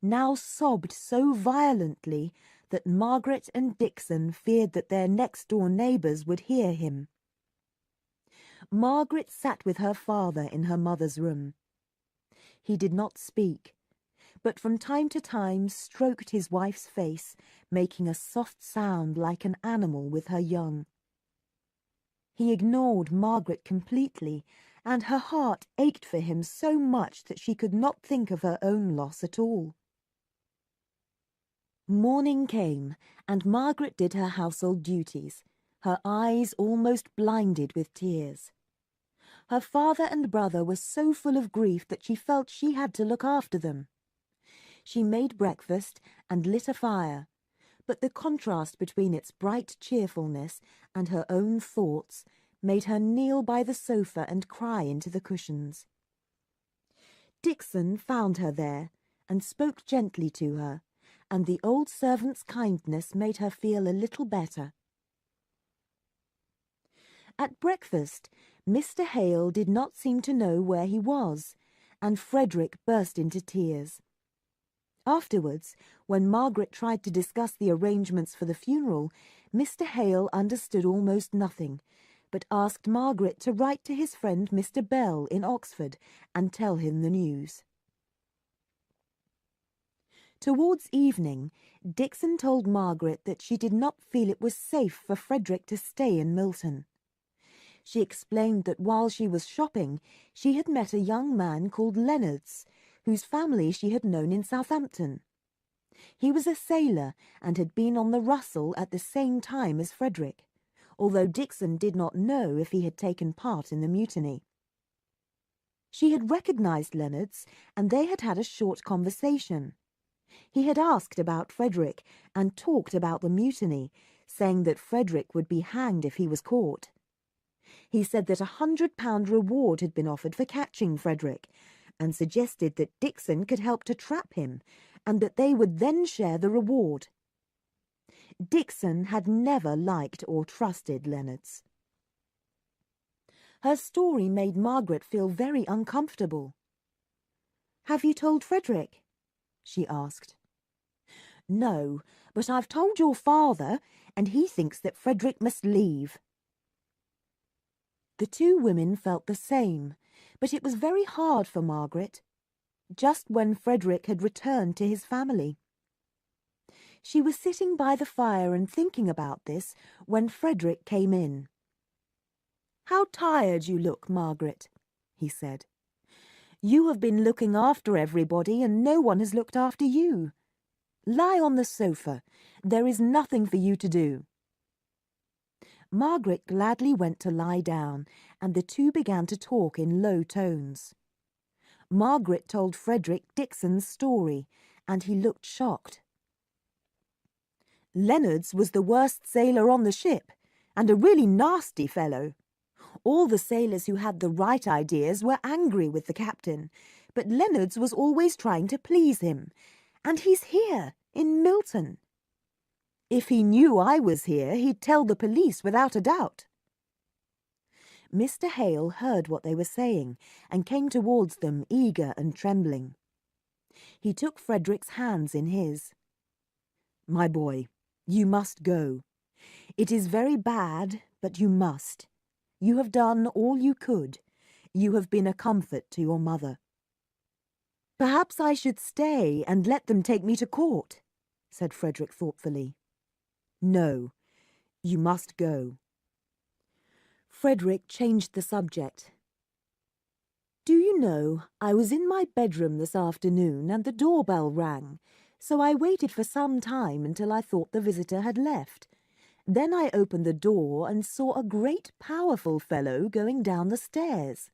now sobbed so violently that Margaret and Dixon feared that their next-door neighbours would hear him. Margaret sat with her father in her mother's room. He did not speak, but from time to time stroked his wife's face, making a soft sound like an animal with her young. He ignored Margaret completely, and her heart ached for him so much that she could not think of her own loss at all. Morning came, and Margaret did her household duties. her eyes almost blinded with tears. Her father and brother were so full of grief that she felt she had to look after them. She made breakfast and lit a fire, but the contrast between its bright cheerfulness and her own thoughts made her kneel by the sofa and cry into the cushions. Dixon found her there and spoke gently to her, and the old servant's kindness made her feel a little better. At breakfast, Mr. Hale did not seem to know where he was, and Frederick burst into tears. Afterwards, when Margaret tried to discuss the arrangements for the funeral, Mr. Hale understood almost nothing, but asked Margaret to write to his friend Mr. Bell in Oxford and tell him the news. Towards evening, Dixon told Margaret that she did not feel it was safe for Frederick to stay in Milton. She explained that while she was shopping, she had met a young man called Leonards, whose family she had known in Southampton. He was a sailor and had been on the Russell at the same time as Frederick, although Dixon did not know if he had taken part in the mutiny. She had recognized Leonards, and they had had a short conversation. He had asked about Frederick and talked about the mutiny, saying that Frederick would be hanged if he was caught. He said that £100 reward had been offered for catching Frederick, and suggested that Dixon could help to trap him, and that they would then share the reward. Dixon had never liked or trusted Leonards. Her story made Margaret feel very uncomfortable. "Have you told Frederick?" she asked. "No, but I've told your father, and he thinks that Frederick must leave." The two women felt the same, but it was very hard for Margaret, just when Frederick had returned to his family. She was sitting by the fire and thinking about this when Frederick came in. "How tired you look, Margaret," he said. "You have been looking after everybody and no one has looked after you. Lie on the sofa. There is nothing for you to do." Margaret gladly went to lie down, and the two began to talk in low tones. Margaret told Frederick Dixon's story, and he looked shocked. "Leonards was the worst sailor on the ship, and a really nasty fellow. All the sailors who had the right ideas were angry with the captain, but Leonards was always trying to please him, and he's here, in Milton. If he knew I was here, he'd tell the police without a doubt." Mr. Hale heard what they were saying and came towards them, eager and trembling. He took Frederick's hands in his. "My boy, you must go. It is very bad, but you must. You have done all you could. You have been a comfort to your mother." "Perhaps I should stay and let them take me to court," said Frederick thoughtfully. "No, you must go." Frederick changed the subject. "Do you know, I was in my bedroom this afternoon and the doorbell rang, so I waited for some time until I thought the visitor had left. Then I opened the door and saw a great powerful fellow going down the stairs."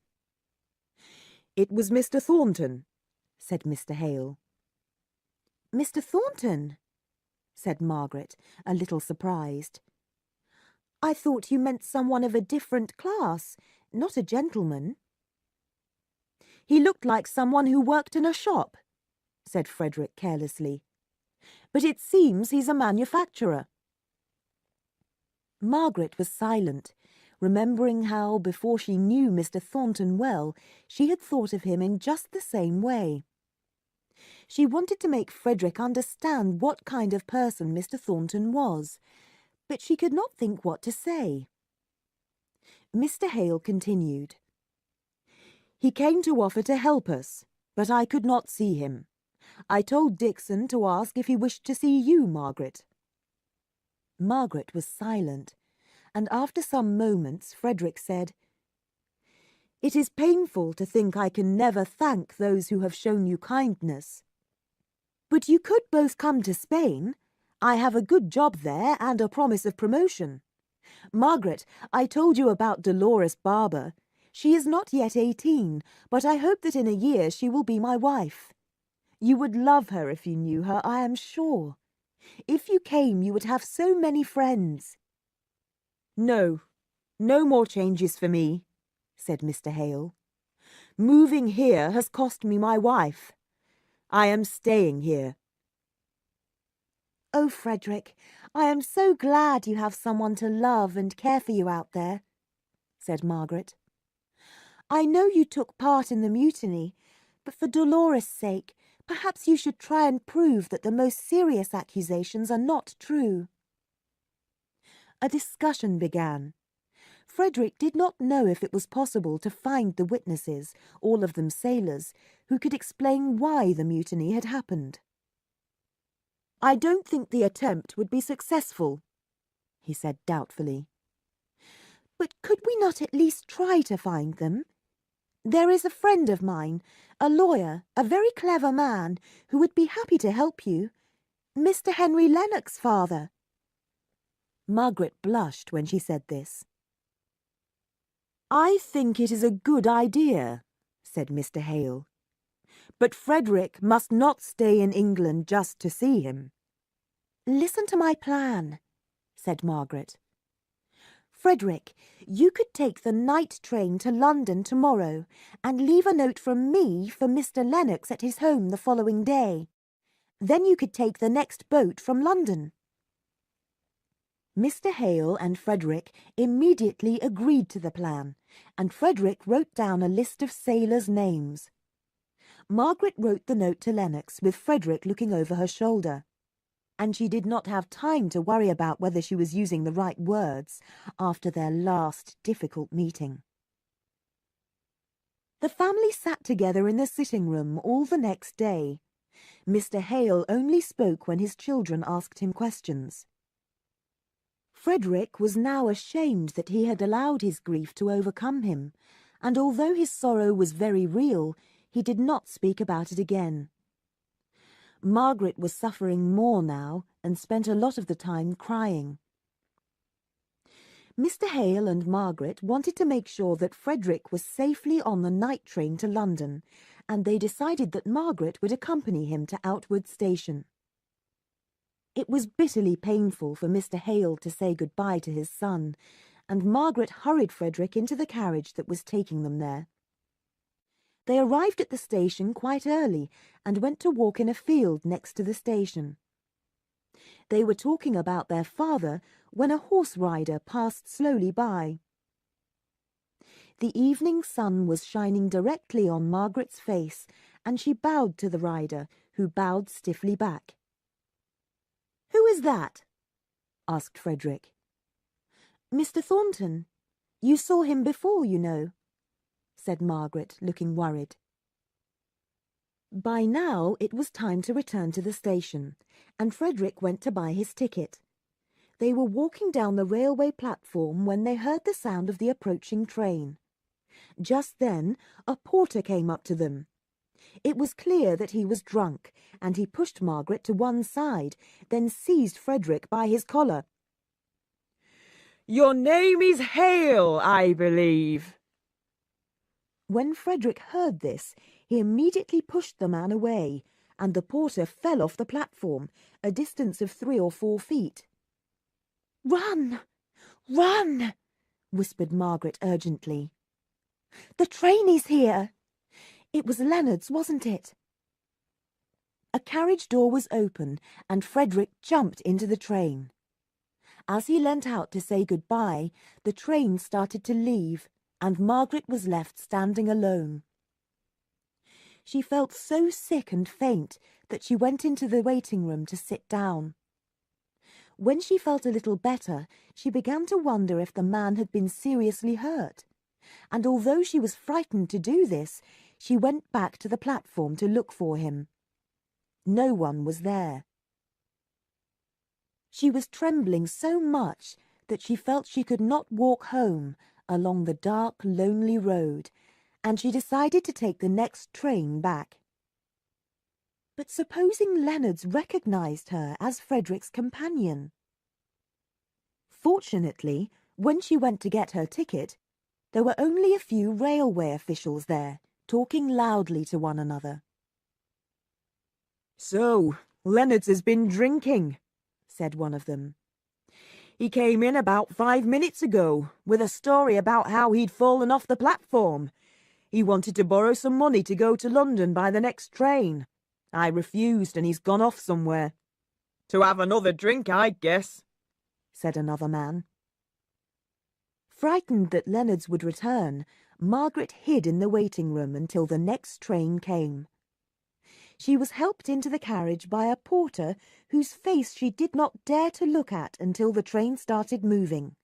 "It was Mr. Thornton," said Mr. Hale. "Mr. Thornton?" said Margaret, a little surprised. "I thought you meant someone of a different class, not a gentleman." "He looked like someone who worked in a shop," said Frederick carelessly. "But it seems he's a manufacturer." Margaret was silent, remembering how, before she knew Mr. Thornton well, she had thought of him in just the same way. She wanted to make Frederick understand what kind of person Mr. Thornton was, but she could not think what to say. Mr. Hale continued. "He came to offer to help us, but I could not see him. I told Dixon to ask if he wished to see you, Margaret." Margaret was silent, and after some moments Frederick said, "It is painful to think I can never thank those who have shown you kindness. But you could both come to Spain. I have a good job there and a promise of promotion. Margaret, I told you about Dolores Barber. She is not yet 18, but I hope that in a year she will be my wife. You would love her if you knew her, I am sure. If you came, you would have so many friends." "No, no more changes for me," said Mr. Hale. "Moving here has cost me my wife. I am staying here." "Oh, Frederick, I am so glad you have someone to love and care for you out there," said Margaret. "I know you took part in the mutiny, but for Dolores' sake, perhaps you should try and prove that the most serious accusations are not true." A discussion began. Frederick did not know if it was possible to find the witnesses, all of them sailors, who could explain why the mutiny had happened. "I don't think the attempt would be successful," he said doubtfully. "But could we not at least try to find them? There is a friend of mine, a lawyer, a very clever man, who would be happy to help you. Mr. Henry Lennox's father." Margaret blushed when she said this. "I think it is a good idea," said Mr. Hale. "But Frederick must not stay in England just to see him." "Listen to my plan," said Margaret. "Frederick, you could take the night train to London tomorrow and leave a note from me for Mr. Lennox at his home the following day. Then you could take the next boat from London." Mr. Hale and Frederick immediately agreed to the plan, and Frederick wrote down a list of sailors' names. Margaret wrote the note to Lennox with Frederick looking over her shoulder, and she did not have time to worry about whether she was using the right words after their last difficult meeting. The family sat together in the sitting room all the next day. Mr. Hale only spoke when his children asked him questions. Frederick was now ashamed that he had allowed his grief to overcome him, and although his sorrow was very real, he did not speak about it again. Margaret was suffering more now and spent a lot of the time crying. Mr. Hale and Margaret wanted to make sure that Frederick was safely on the night train to London, and they decided that Margaret would accompany him to Outwood Station. It was bitterly painful for Mr. Hale to say goodbye to his son, and Margaret hurried Frederick into the carriage that was taking them there. They arrived at the station quite early and went to walk in a field next to the station. They were talking about their father when a horse rider passed slowly by. The evening sun was shining directly on Margaret's face, and she bowed to the rider, who bowed stiffly back. "Who is that?" asked Frederick. "Mr. Thornton. You saw him before, you know," said Margaret, looking worried. By now it was time to return to the station, and Frederick went to buy his ticket. They were walking down the railway platform when they heard the sound of the approaching train. Just then a porter came up to them. It was clear that he was drunk, and he pushed Margaret to one side, then seized Frederick by his collar. "Your name is Hale, I believe." When Frederick heard this, he immediately pushed the man away, and the porter fell off the platform, a distance of 3 or 4 feet. "Run! Run!" whispered Margaret urgently. "The train is here. It was Leonard's, wasn't it?" A carriage door was open, and Frederick jumped into the train. As he leant out to say goodbye, the train started to leave, and Margaret was left standing alone. She felt so sick and faint that she went into the waiting room to sit down. When she felt a little better, she began to wonder if the man had been seriously hurt, and although she was frightened to do this, she went back to the platform to look for him. No one was there. She was trembling so much that she felt she could not walk home along the dark, lonely road, and she decided to take the next train back. But supposing Leonard's recognized her as Frederick's companion? Fortunately, When she went to get her ticket, there were only a few railway officials there, talking loudly to one another. "So, Leonards has been drinking," said one of them. "He came in about 5 minutes ago with a story about how he'd fallen off the platform. He wanted to borrow some money to go to London by the next train. I refused and he's gone off somewhere." "To have another drink, I guess," said another man. Frightened that Leonards would return, Margaret hid in the waiting room until the next train came. She was helped into the carriage by a porter whose face she did not dare to look at until the train started moving.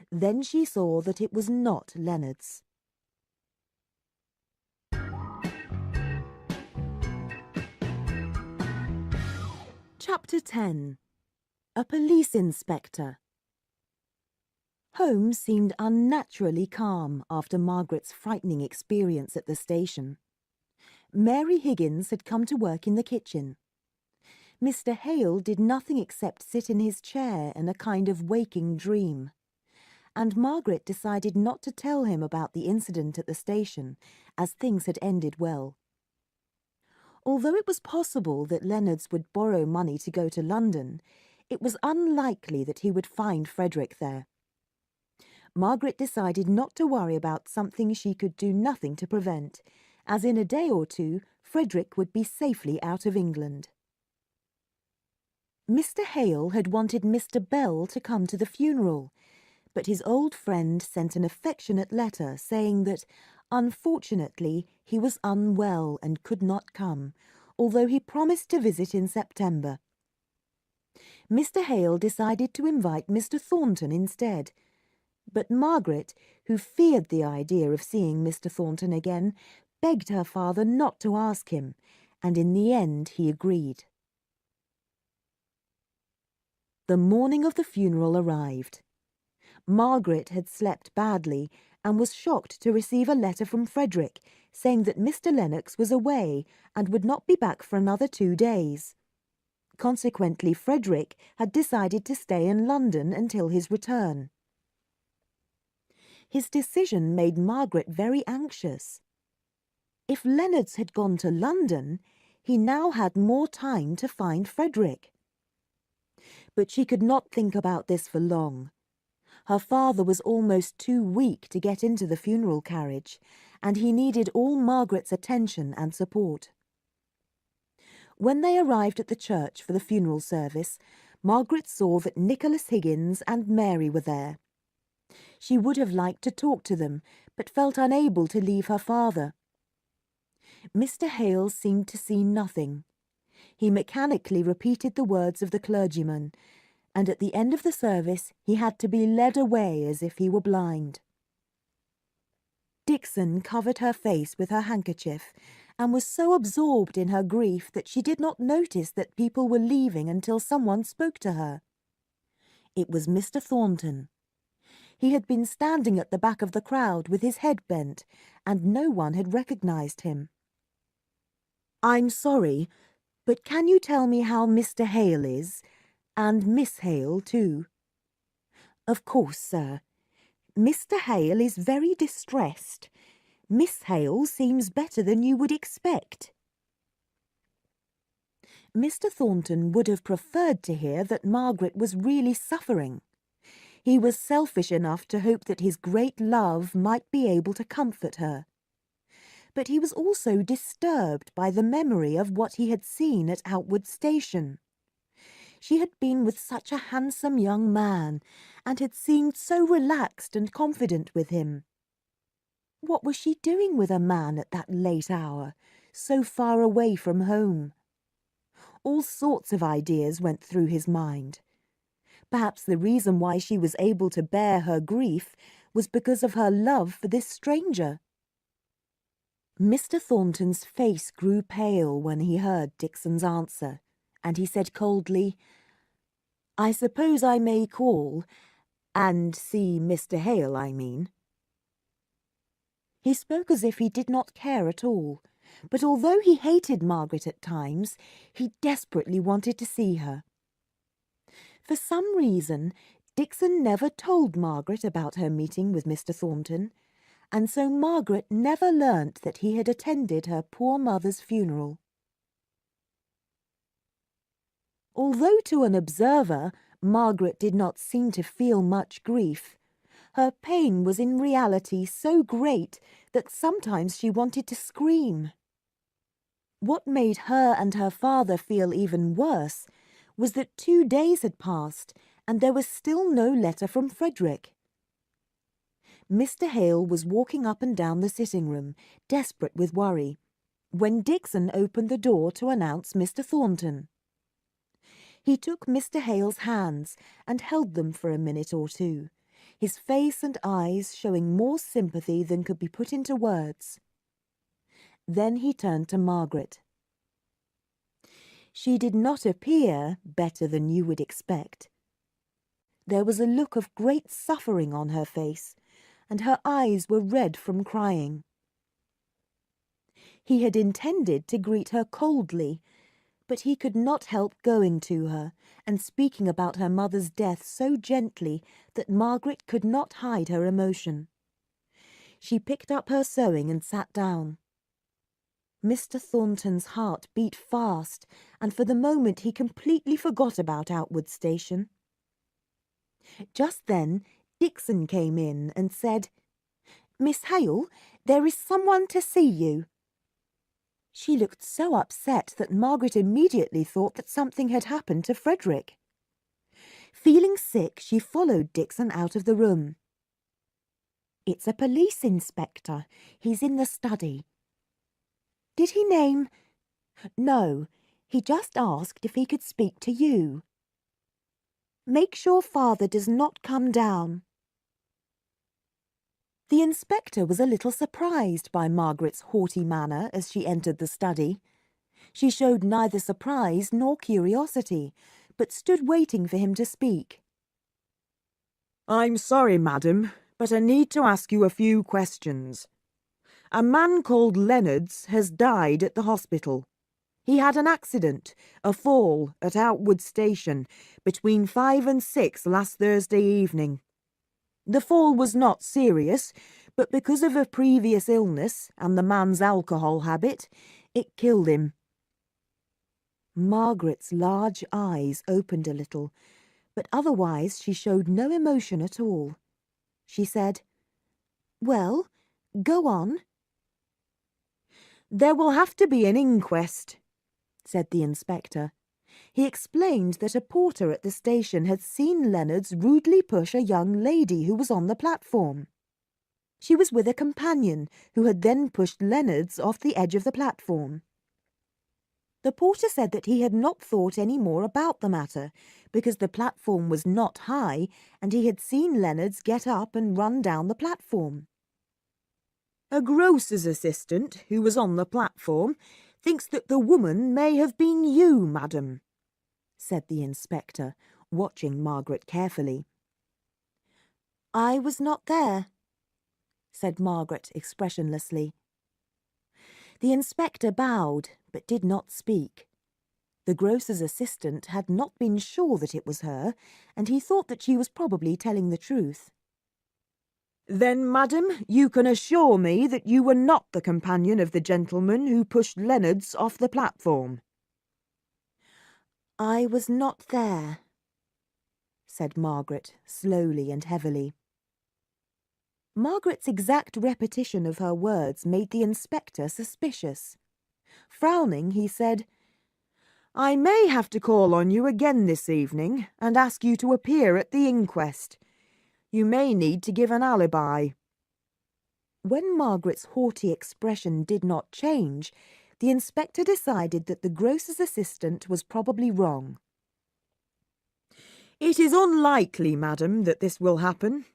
Then she saw that it was not Leonards. Chapter 10. A Police Inspector. Holmes seemed unnaturally calm after Margaret's frightening experience at the station. Mary Higgins had come to work in the kitchen. Mr. Hale did nothing except sit in his chair in a kind of waking dream. And Margaret decided not to tell him about the incident at the station, as things had ended well. Although it was possible that Leonards would borrow money to go to London, it was unlikely that he would find Frederick there. Margaret decided not to worry about something she could do nothing to prevent, as in a day or two Frederick would be safely out of England. Mr. Hale had wanted Mr. Bell to come to the funeral, but his old friend sent an affectionate letter saying that, unfortunately, he was unwell and could not come, although he promised to visit in September. Mr. Hale decided to invite Mr. Thornton instead, but Margaret, who feared the idea of seeing Mr. Thornton again, begged her father not to ask him, and in the end he agreed. The morning of the funeral arrived. Margaret had slept badly and was shocked to receive a letter from Frederick saying that Mr. Lennox was away and would not be back for another 2 days. Consequently, Frederick had decided to stay in London until his return. His decision made Margaret very anxious. If Leonards had gone to London, he now had more time to find Frederick. But she could not think about this for long. Her father was almost too weak to get into the funeral carriage, and he needed all Margaret's attention and support. When they arrived at the church for the funeral service, Margaret saw that Nicholas Higgins and Mary were there. She would have liked to talk to them, but felt unable to leave her father. Mr. Hale seemed to see nothing. He mechanically repeated the words of the clergyman, and at the end of the service he had to be led away as if he were blind. Dixon covered her face with her handkerchief and was so absorbed in her grief that she did not notice that people were leaving until someone spoke to her. It was Mr. Thornton. He had been standing at the back of the crowd with his head bent, and no one had recognized him. "I'm sorry, but can you tell me how Mr. Hale is? And Miss Hale, too?" "Of course, sir. Mr. Hale is very distressed. Miss Hale seems better than you would expect." Mr. Thornton would have preferred to hear that Margaret was really suffering. He was selfish enough to hope that his great love might be able to comfort her. But he was also disturbed by the memory of what he had seen at Outwood Station. She had been with such a handsome young man, and had seemed so relaxed and confident with him. What was she doing with a man at that late hour, so far away from home? All sorts of ideas went through his mind. Perhaps the reason why she was able to bear her grief was because of her love for this stranger. Mr. Thornton's face grew pale when he heard Dixon's answer, and he said coldly, "I suppose I may call, and see Mr. Hale, I mean." He spoke as if he did not care at all, but although he hated Margaret at times, he desperately wanted to see her. For some reason, Dixon never told Margaret about her meeting with Mr. Thornton, and so Margaret never learnt that he had attended her poor mother's funeral. Although to an observer Margaret did not seem to feel much grief, her pain was in reality so great that sometimes she wanted to scream. What made her and her father feel even worse was that 2 days had passed and there was still no letter from Frederick. Mr. Hale was walking up and down the sitting room, desperate with worry, when Dixon opened the door to announce Mr. Thornton. He took Mr. Hale's hands and held them for a minute or two, his face and eyes showing more sympathy than could be put into words. Then he turned to Margaret. She did not appear better than you would expect. There was a look of great suffering on her face, and her eyes were red from crying. He had intended to greet her coldly, but he could not help going to her and speaking about her mother's death so gently that Margaret could not hide her emotion. She picked up her sewing and sat down. Mr. Thornton's heart beat fast, and for the moment he completely forgot about Outwood Station. Just then Dixon came in and said, "Miss Hale, there is someone to see you." She looked so upset that Margaret immediately thought that something had happened to Frederick. Feeling sick, she followed Dixon out of the room. "It's a police inspector. He's in the study." "Did he name—" "No, he just asked if he could speak to you." "Make sure father does not come down." The inspector was a little surprised by Margaret's haughty manner as she entered the study. She showed neither surprise nor curiosity, but stood waiting for him to speak. "I'm sorry, madam, but I need to ask you a few questions. A man called Leonards has died at the hospital. He had an accident, a fall, at Outwood Station, between 5 and 6 last Thursday evening. The fall was not serious, but because of a previous illness and the man's alcohol habit, it killed him." Margaret's large eyes opened a little, but otherwise she showed no emotion at all. She said, "Well, go on." "There will have to be an inquest," said the inspector. He explained that a porter at the station had seen Leonards rudely push a young lady who was on the platform. She was with a companion who had then pushed Leonards off the edge of the platform. The porter said that he had not thought any more about the matter, because the platform was not high and he had seen Leonards get up and run down the platform. "A grocer's assistant, who was on the platform, thinks that the woman may have been you, madam," said the inspector, watching Margaret carefully. "I was not there," said Margaret expressionlessly. The inspector bowed, but did not speak. The grocer's assistant had not been sure that it was her, and he thought that she was probably telling the truth. "Then, madam, you can assure me that you were not the companion of the gentleman who pushed Leonards off the platform?" "I was not there," said Margaret, slowly and heavily. Margaret's exact repetition of her words made the inspector suspicious. Frowning, he said, "I may have to call on you again this evening and ask you to appear at the inquest. You may need to give an alibi." When Margaret's haughty expression did not change, the inspector decided that the grocer's assistant was probably wrong. "It is unlikely, madam, that this will happen.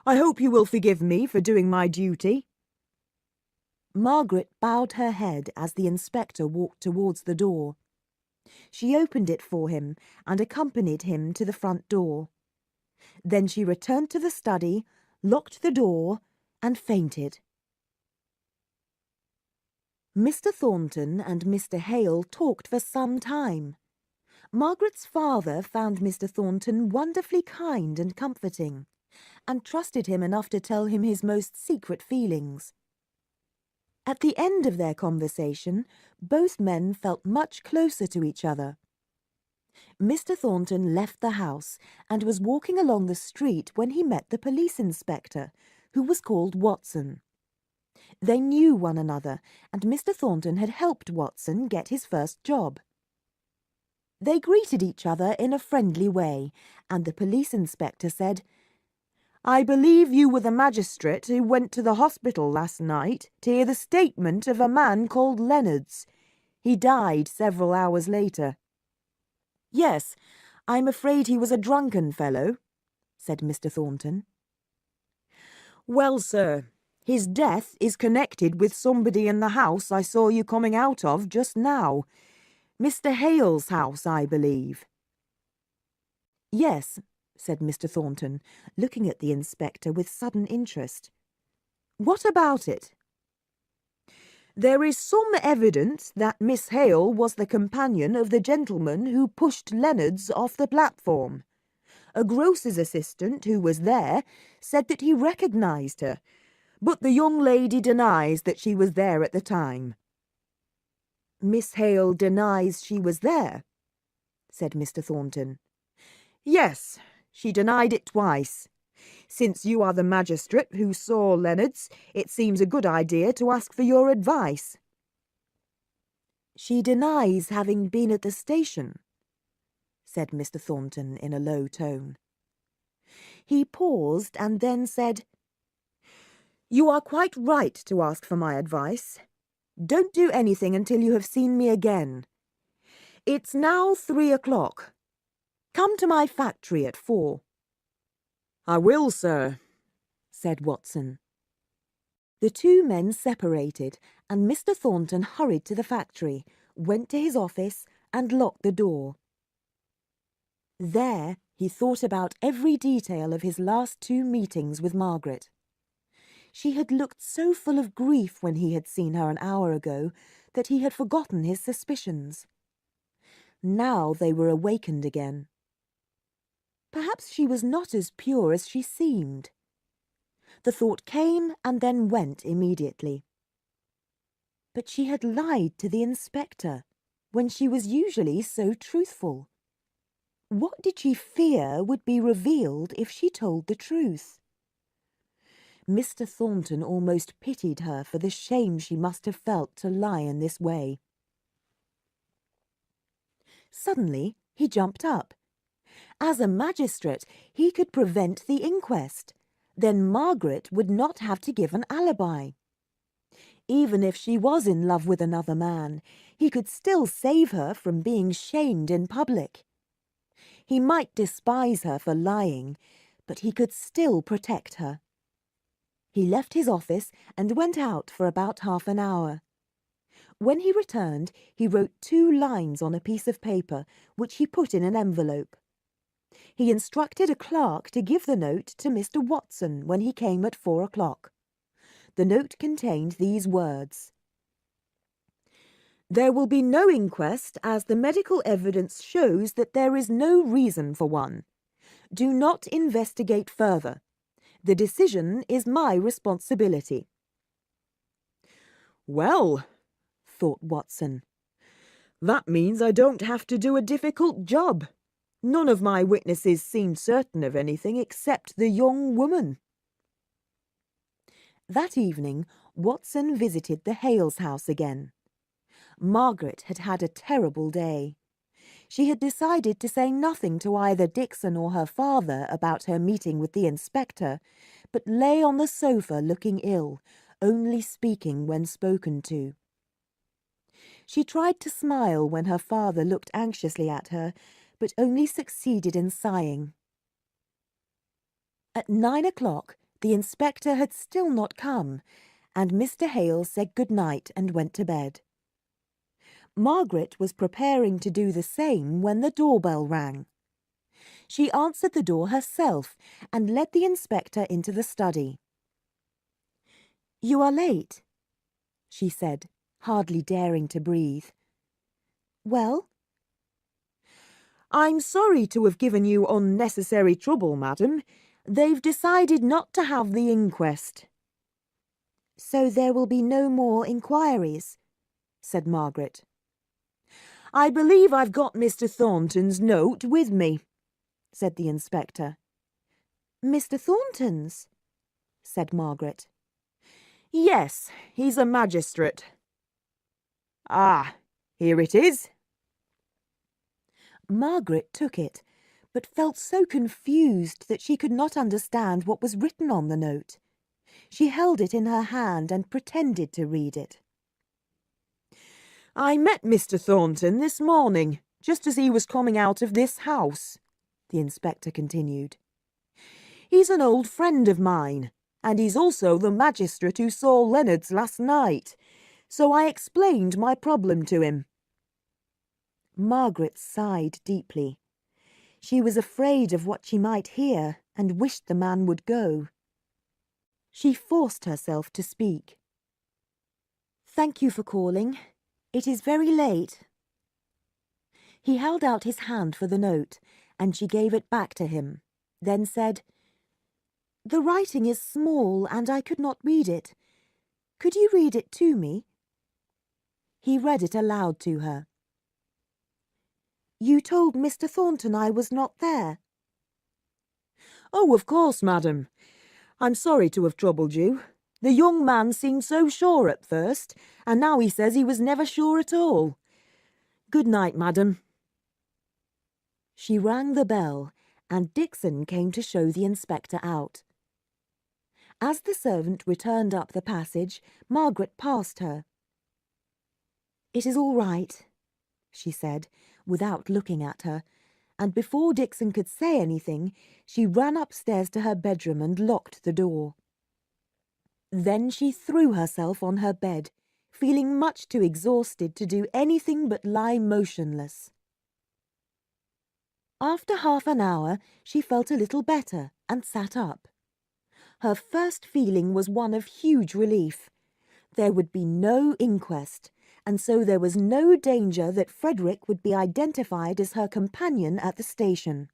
I hope you will forgive me for doing my duty." Margaret bowed her head as the inspector walked towards the door. She opened it for him and accompanied him to the front door. Then she returned to the study, locked the door, and fainted. Mr. Thornton and Mr. Hale talked for some time. Margaret's father found Mr. Thornton wonderfully kind and comforting, and trusted him enough to tell him his most secret feelings. At the end of their conversation, both men felt much closer to each other. Mr. Thornton left the house and was walking along the street when he met the police inspector, who was called Watson. They knew one another, and Mr. Thornton had helped Watson get his first job. They greeted each other in a friendly way, and the police inspector said, "I believe you were the magistrate who went to the hospital last night to hear the statement of a man called Leonards. He died several hours later." "Yes, I'm afraid he was a drunken fellow," said Mr. Thornton. "Well, sir, his death is connected with somebody in the house I saw you coming out of just now. Mr. Hale's house, I believe." "Yes," said Mr. Thornton, looking at the inspector with sudden interest. "What about it?" "There is some evidence that Miss Hale was the companion of the gentleman who pushed Leonards off the platform. A grocer's assistant who was there said that he recognised her, but the young lady denies that she was there at the time." "Miss Hale denies she was there?" said Mr. Thornton. "Yes, she denied it twice. Since you are the magistrate who saw Leonards, it seems a good idea to ask for your advice." "She denies having been at the station," said Mr. Thornton in a low tone. He paused and then said, "You are quite right to ask for my advice. Don't do anything until you have seen me again. It's now 3 o'clock. Come to my factory at 4. "I will, sir," said Watson. The two men separated, and Mr. Thornton hurried to the factory, went to his office, and locked the door. There he thought about every detail of his last 2 meetings with Margaret. She had looked so full of grief when he had seen her an hour ago that he had forgotten his suspicions. Now they were awakened again. Perhaps she was not as pure as she seemed. The thought came and then went immediately. But she had lied to the inspector, when she was usually so truthful. What did she fear would be revealed if she told the truth? Mr. Thornton almost pitied her for the shame she must have felt to lie in this way. Suddenly he jumped up. As a magistrate, he could prevent the inquest. Then Margaret would not have to give an alibi. Even if she was in love with another man, he could still save her from being shamed in public. He might despise her for lying, but he could still protect her. He left his office and went out for about half an hour. When he returned, he wrote 2 lines on a piece of paper, which he put in an envelope. He instructed a clerk to give the note to Mr. Watson when he came at 4 o'clock. The note contained these words: "There will be no inquest, as the medical evidence shows that there is no reason for one. Do not investigate further. The decision is my responsibility." "Well," thought Watson, "that means I don't have to do a difficult job. None of my witnesses seemed certain of anything except the young woman." That evening, Watson visited the Hales' house again. Margaret had had a terrible day. She had decided to say nothing to either Dixon or her father about her meeting with the inspector, but lay on the sofa looking ill, only speaking when spoken to. She tried to smile when her father looked anxiously at her, but only succeeded in sighing. At 9 o'clock, the inspector had still not come, and Mr. Hale said good night and went to bed. Margaret was preparing to do the same when the doorbell rang. She answered the door herself and led the inspector into the study. "You are late," she said, hardly daring to breathe. "Well?" I'm sorry to have given you unnecessary trouble, madam. They've decided not to have the inquest. So there will be no more inquiries, said Margaret. I believe I've got Mr. Thornton's note with me, said the inspector. Mr. Thornton's? Said Margaret. Yes, he's a magistrate. Ah, here it is. Margaret took it, but felt so confused that she could not understand what was written on the note. She held it in her hand and pretended to read it. I met Mr. Thornton this morning, just as he was coming out of this house, the inspector continued. He's an old friend of mine, and he's also the magistrate who saw Leonard's last night, so I explained my problem to him. Margaret sighed deeply. She was afraid of what she might hear and wished the man would go. She forced herself to speak. Thank you for calling. It is very late. He held out his hand for the note, and she gave it back to him, then said, The writing is small, and I could not read it. Could you read it to me? He read it aloud to her. You told Mr. Thornton I was not there. Oh, of course, madam. I'm sorry to have troubled you. The young man seemed so sure at first, and now he says he was never sure at all. Good night, madam. She rang the bell, and Dixon came to show the inspector out. As the servant returned up the passage, Margaret passed her. It is all right, she said, without looking at her, and before Dixon could say anything, she ran upstairs to her bedroom and locked the door. Then she threw herself on her bed, feeling much too exhausted to do anything but lie motionless. After half an hour, she felt a little better and sat up. Her first feeling was one of huge relief. There would be no inquest, and so there was no danger that Frederick would be identified as her companion at the station.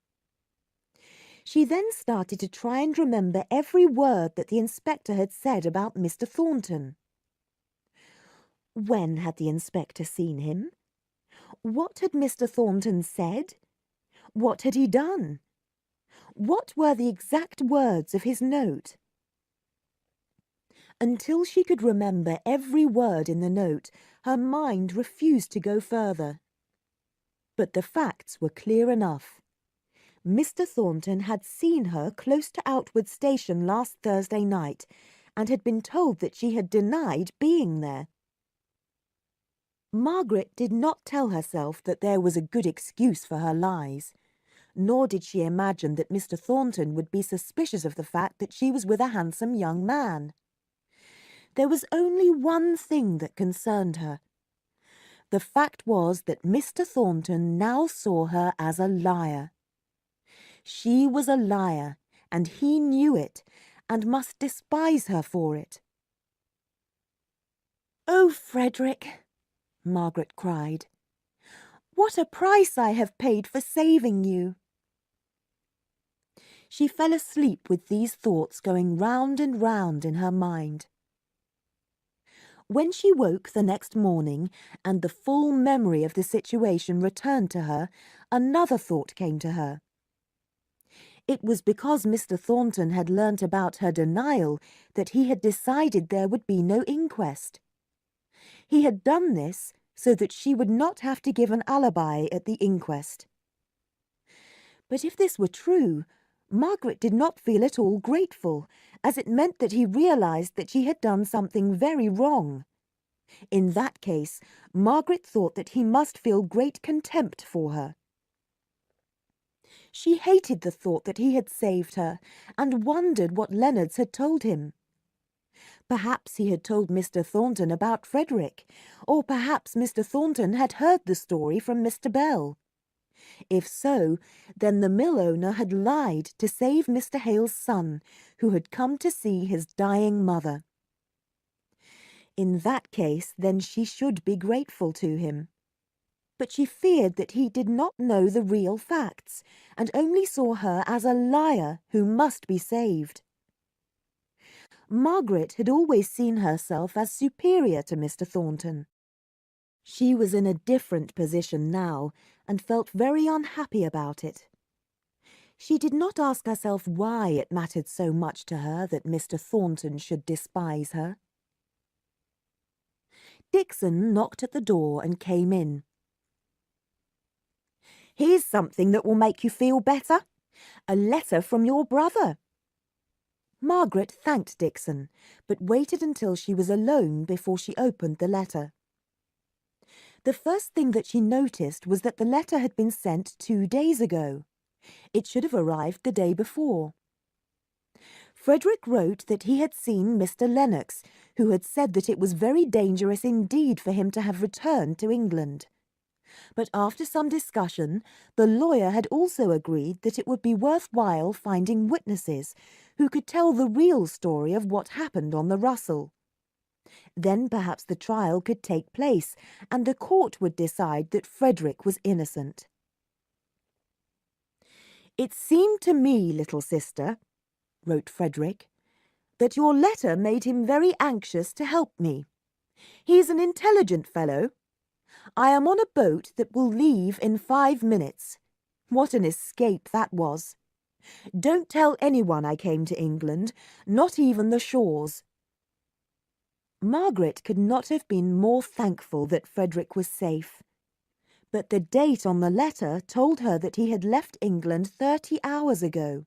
She then started to try and remember every word that the inspector had said about Mr. Thornton. When had the inspector seen him? What had Mr. Thornton said? What had he done? What were the exact words of his note? Until she could remember every word in the note, her mind refused to go further. But the facts were clear enough. Mr. Thornton had seen her close to Outwood Station last Thursday night, and had been told that she had denied being there. Margaret did not tell herself that there was a good excuse for her lies, nor did she imagine that Mr. Thornton would be suspicious of the fact that she was with a handsome young man. There was only one thing that concerned her. The fact was that Mr. Thornton now saw her as a liar. She was a liar, and he knew it, and must despise her for it. "Oh, Frederick," Margaret cried, "what a price I have paid for saving you!" She fell asleep with these thoughts going round and round in her mind. When she woke the next morning, and the full memory of the situation returned to her, another thought came to her. It was because Mr. Thornton had learnt about her denial that he had decided there would be no inquest. He had done this so that she would not have to give an alibi at the inquest. But if this were true, Margaret did not feel at all grateful, as it meant that he realized that she had done something very wrong. In that case, Margaret thought that he must feel great contempt for her. She hated the thought that he had saved her, and wondered what Leonards had told him. Perhaps he had told Mr. Thornton about Frederick, or perhaps Mr. Thornton had heard the story from Mr. Bell. If so, then the mill owner had lied to save Mr. Hale's son, who had come to see his dying mother. In that case, then she should be grateful to him. but she feared that he did not know the real facts, and only saw her as a liar who must be saved. Margaret had always seen herself as superior to Mr. Thornton. She was in a different position now, and felt very unhappy about it. She did not ask herself why it mattered so much to her that Mr. Thornton should despise her. Dixon knocked at the door and came in. "Here's something that will make you feel better. A letter from your brother." Margaret thanked Dixon, but waited until she was alone before she opened the letter. The first thing that she noticed was that the letter had been sent 2 days ago. It should have arrived the day before. Frederick wrote that he had seen Mr. Lennox, who had said that it was very dangerous indeed for him to have returned to England. But after some discussion, the lawyer had also agreed that it would be worthwhile finding witnesses who could tell the real story of what happened on the Russell. Then perhaps the trial could take place, and the court would decide that Frederick was innocent. "It seemed to me, little sister," wrote Frederick, "that your letter made him very anxious to help me. He is an intelligent fellow. I am on a boat that will leave in 5 minutes. What an escape that was! Don't tell anyone I came to England, not even the Shaws." Margaret could not have been more thankful that Frederick was safe. But the date on the letter told her that he had left England 30 hours ago.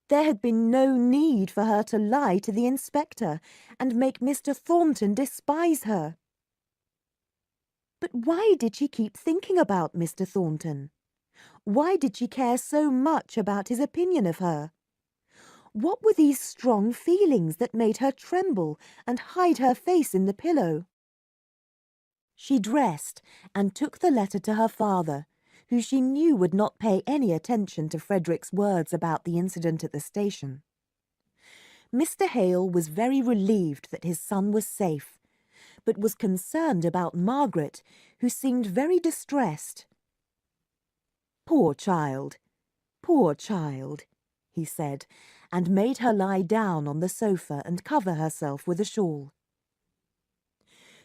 There had been no need for her to lie to the inspector and make Mr. Thornton despise her. But why did she keep thinking about Mr. Thornton? Why did she care so much about his opinion of her? What were these strong feelings that made her tremble and hide her face in the pillow? She dressed and took the letter to her father, who she knew would not pay any attention to Frederick's words about the incident at the station. Mr. Hale was very relieved that his son was safe, but was concerned about Margaret, who seemed very distressed. "Poor child, poor child," he said, and made her lie down on the sofa and cover herself with a shawl.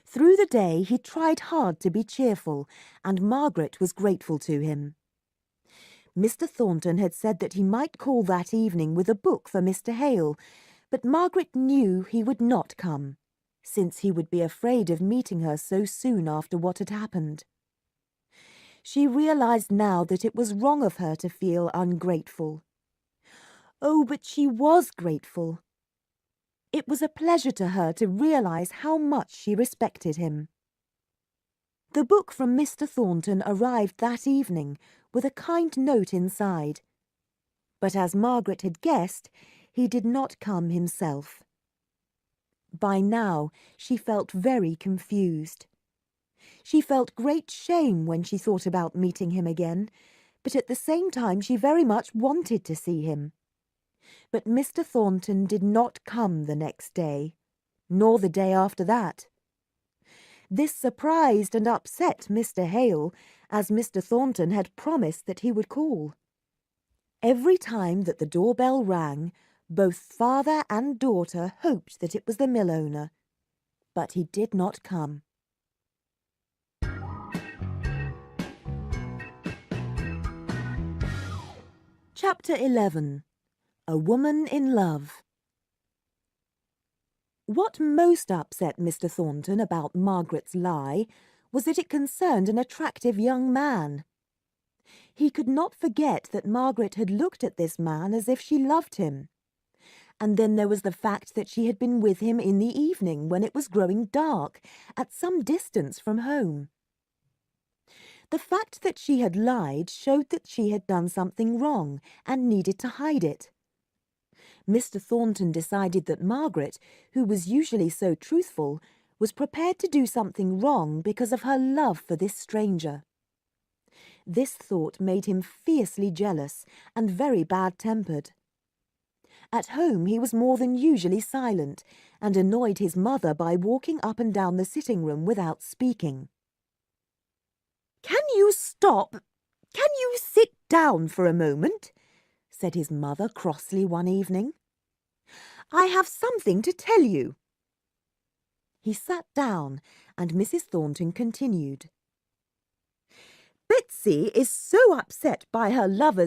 Through the day he tried hard to be cheerful, and Margaret was grateful to him. Mr. Thornton had said that he might call that evening with a book for Mr. Hale, but Margaret knew he would not come, since he would be afraid of meeting her so soon after what had happened. She realized now that it was wrong of her to feel ungrateful. Oh, but she was grateful. It was a pleasure to her to realize how much she respected him. The book from Mr. Thornton arrived that evening with a kind note inside. But as Margaret had guessed, he did not come himself. By now she felt very confused. She felt great shame when she thought about meeting him again, but at the same time she very much wanted to see him. But Mr. Thornton did not come the next day, nor the day after that. This surprised and upset Mr. Hale, as Mr. Thornton had promised that he would call. Every time that the doorbell rang, both father and daughter hoped that it was the mill owner, but he did not come. Chapter 11. A Woman in Love. What most upset Mr. Thornton about Margaret's lie was that it concerned an attractive young man. He could not forget that Margaret had looked at this man as if she loved him. And then there was the fact that she had been with him in the evening when it was growing dark, at some distance from home. The fact that she had lied showed that she had done something wrong and needed to hide it. Mr. Thornton decided that Margaret, who was usually so truthful, was prepared to do something wrong because of her love for this stranger. This thought made him fiercely jealous and very bad-tempered. At home he was more than usually silent, and annoyed his mother by walking up and down the sitting room without speaking. "Can you stop? Can you sit down for a moment?" said his mother crossly one evening. "I have something to tell you." He sat down, and Mrs. Thornton continued. "Betsy is so upset by her lover's